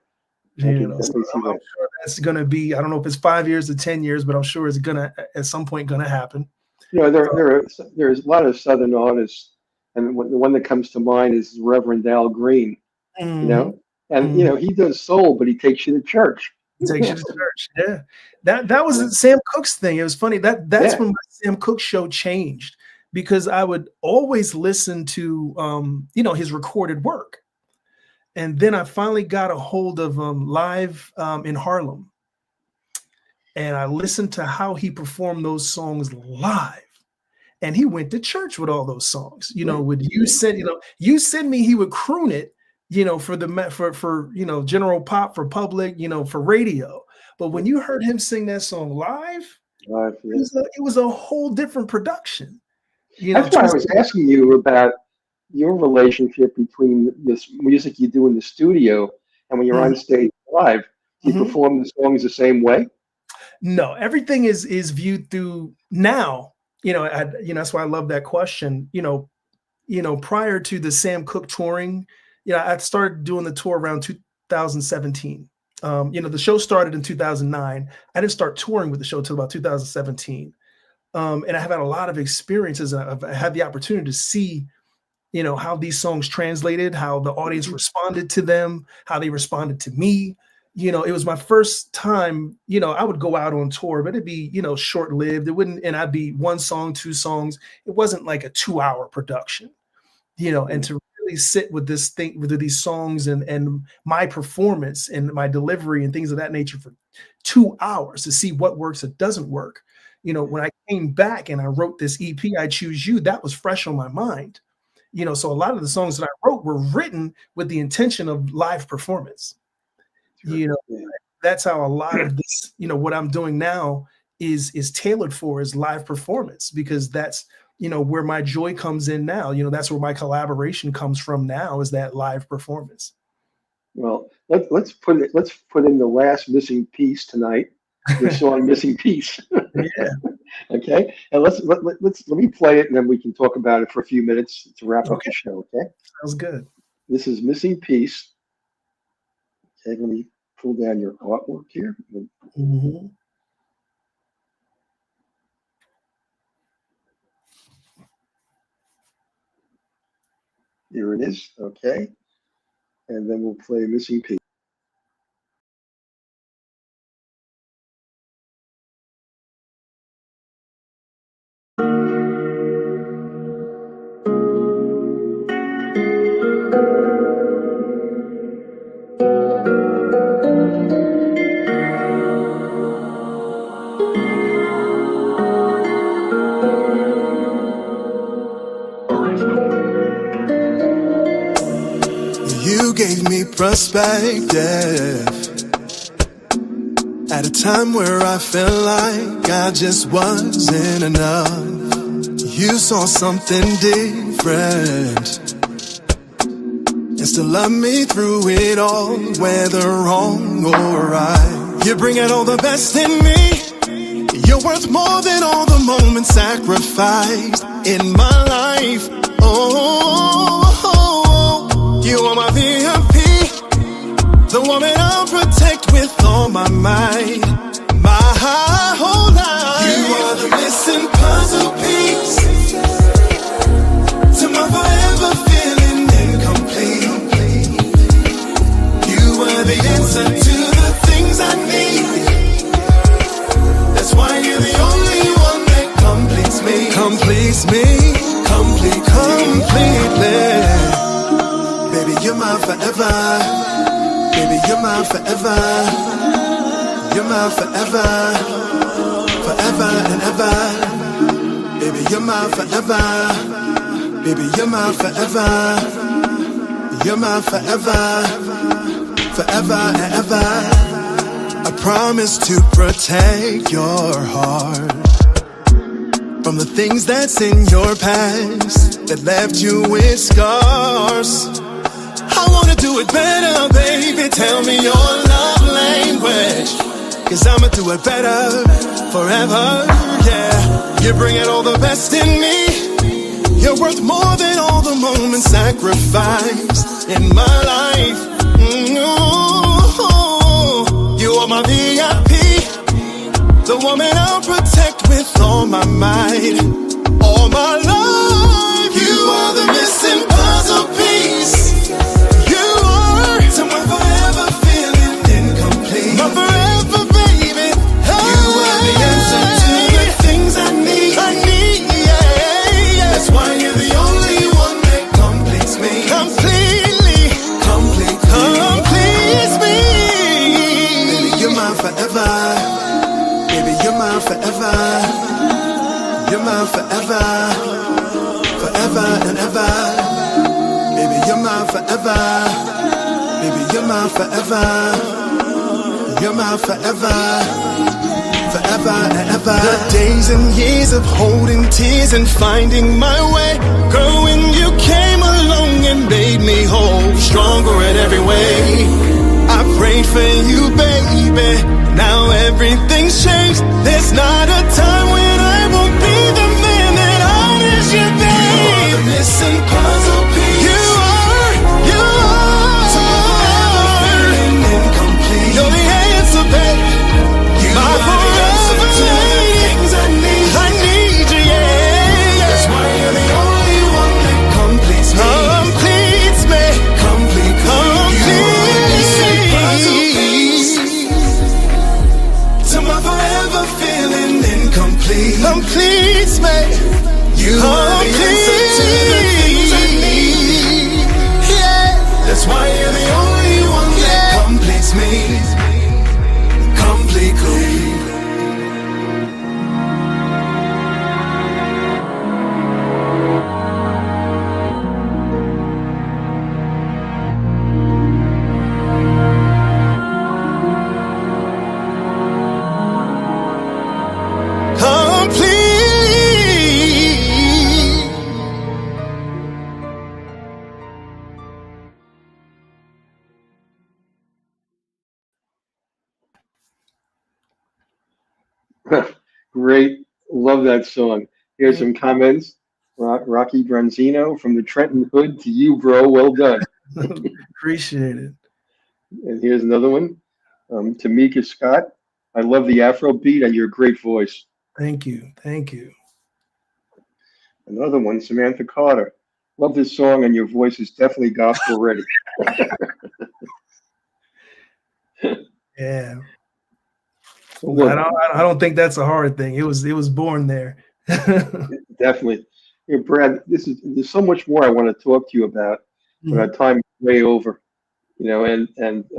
D: I'm sure that's going to be, I don't know if it's 5 years or 10 years, but I'm sure it's going to, at some point, going to happen.
B: There's a lot of Southern artists, and the one that comes to mind is Reverend Al Green, he does soul, but he takes you to church.
D: Yeah. That was Sam Cooke's thing. It was funny. That's when my Sam Cooke show changed, because I would always listen to his recorded work. And then I finally got a hold of live in Harlem. And I listened to how he performed those songs live. And he went to church with all those songs. Would you send me, he would croon it, for general pop, for public, for radio. But when you heard him sing that song live, it was a whole different production.
B: That's why I was asking you about your relationship between this music you do in the studio and when you're on stage live. Do you perform the songs the same way?
D: No, everything is viewed through now. That's why I love that question. Prior to the Sam Cooke touring, I started doing the tour around 2017. The show started in 2009. I didn't start touring with the show until about 2017. And I have had a lot of experiences. I've had the opportunity to see, how these songs translated, how the audience responded to them, how they responded to me. It was my first time, I would go out on tour, but it'd be, short-lived. It wouldn't, and I'd be 1 song, 2 songs. It wasn't like a 2-hour production, and to really sit with this thing, with these songs and my performance and my delivery and things of that nature for 2 hours to see what works, and doesn't work. When I came back and I wrote this EP, I Choose You, that was fresh on my mind. So a lot of the songs that I wrote were written with the intention of live performance. That's how a lot of this, what I'm doing now is tailored for, is live performance, because that's, where my joy comes in now. That's where my collaboration comes from now, is that live performance.
B: Well, let's put in the last missing piece tonight. The song "Missing Piece."
D: Yeah.
B: Okay, and let me play it, and then we can talk about it for a few minutes to wrap up the show. Okay.
D: Sounds good.
B: This is "Missing Piece." Okay, let me pull down your artwork here.
D: Mm-hmm.
B: Here it is. Okay, and then we'll play "Missing Piece."
E: You gave me perspective at a time where I felt like I just wasn't enough. You saw something different and still love me through it all, whether wrong or right. You bring out all the best in me. You're worth more than all the moments sacrificed in my life. You are my VIP, the woman I'll protect with all my might, my whole life. You are the missing puzzle piece to my forever feeling incomplete. You are the answer to the things I need. That's why you're the only one that completes me. Completely. Baby, you're mine forever. Baby, you're mine forever. You're mine forever. Forever and ever. Baby, you're mine forever. Baby, you're mine forever. You're mine forever. Forever and ever. I promise to protect your heart from the things that's in your past that left you with scars. I wanna do it better, baby. Tell me your love language, 'cause I'ma do it better forever, yeah. You bring out all the best in me. You're worth more than all the moments sacrificed in my life. You are my VIP, the woman I'll protect with all my might, all my life. You are the missing puzzle piece. My forever, baby. You are the answer to the things I need. Yeah. That's why you're the only one that completes me. Completes me. Baby, you're mine forever. Baby, you're mine forever. You're mine forever. Forever and ever. Baby, you're mine forever. Baby, you're mine forever. You're mine forever, forever and ever. The days and years of holding tears and finding my way. Girl, when you came along and made me whole, stronger in every way. I prayed for you, baby. Now everything's changed. There's not a time when I won't be the man that honors you, babe. You are the missing puzzle piece. You are completes me. You are the answer to the things I need. Yeah, that's why you're the only one that completes me completely.
B: Great. Love that song. Here's some comments. Rocky Bronzino from the Trenton Hood to you, bro. Well done.
D: Appreciate it.
B: And here's another one. Tamika Scott. I love the Afro beat and your great voice.
D: Thank you. Thank you.
B: Another one, Samantha Carter. Love this song and your voice is definitely gospel ready.
D: Yeah.
B: Well,
D: I don't think that's a hard thing. It was born there.
B: definitely. Hey, Brad, there's so much more I want to talk to you about, but our time is way over. And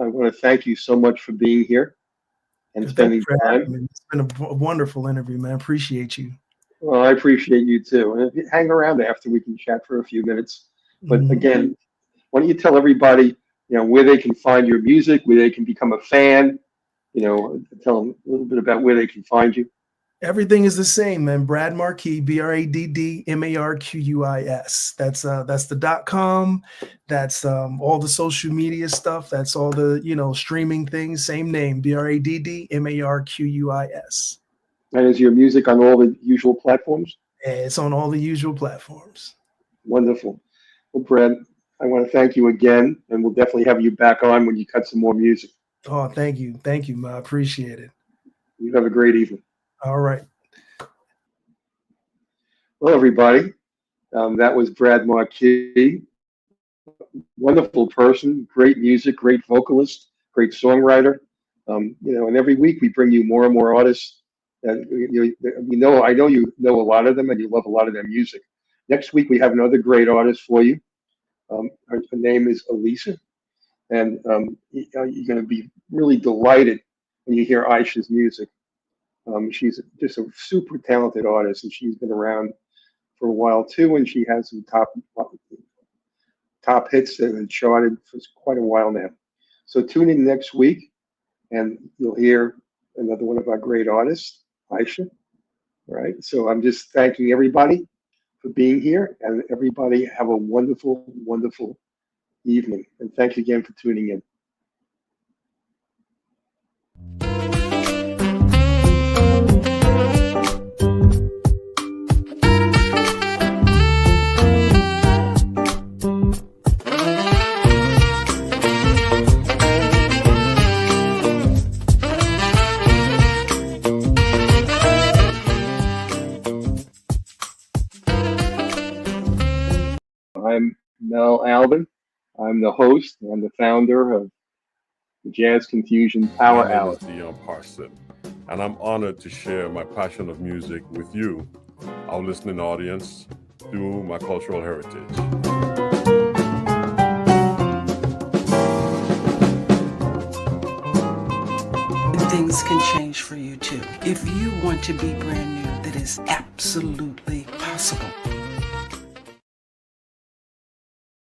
B: I want to thank you so much for being here and spending time.
D: It's been a wonderful interview, man. Appreciate you.
B: Well, I appreciate you too. And if you hang around after, we can chat for a few minutes. But again, why don't you tell everybody, where they can find your music, where they can become a fan, tell them a little bit about where they can find you.
D: Everything is the same, man. Bradd Marquis, BraddMarquis. That's the .com. That's all the social media stuff. That's all the streaming things. Same name, BraddMarquis.
B: And is your music on all the usual platforms?
D: It's on all the usual platforms.
B: Wonderful. Well, Brad, I want to thank you again, and we'll definitely have you back on when you cut some more music.
D: Oh, thank you, I appreciate it.
B: You have a great evening.
D: All right.
B: Well, everybody, that was Bradd Marquis. Wonderful person, great music, great vocalist, great songwriter. And every week we bring you more and more artists. And I know you know a lot of them, and you love a lot of their music. Next week we have another great artist for you. Her name is Elisa, and you're going to be really delighted when you hear Aisha's music. She's just a super talented artist, and she's been around for a while too, and she has some top hits that have charted for quite a while now. So tune in next week, and you'll hear another one of our great artists, Aisha. All right. So I'm just thanking everybody for being here, and everybody have a wonderful, wonderful evening. And thanks again for tuning in. I'm Mel Albin. I'm the host and the founder of the Jazz Confusion Power Hour.
C: My name is Dion Parson, and I'm honored to share my passion of music with you, our listening audience, through my cultural heritage.
A: Things can change for you too. If you want to be brand new, that is absolutely possible.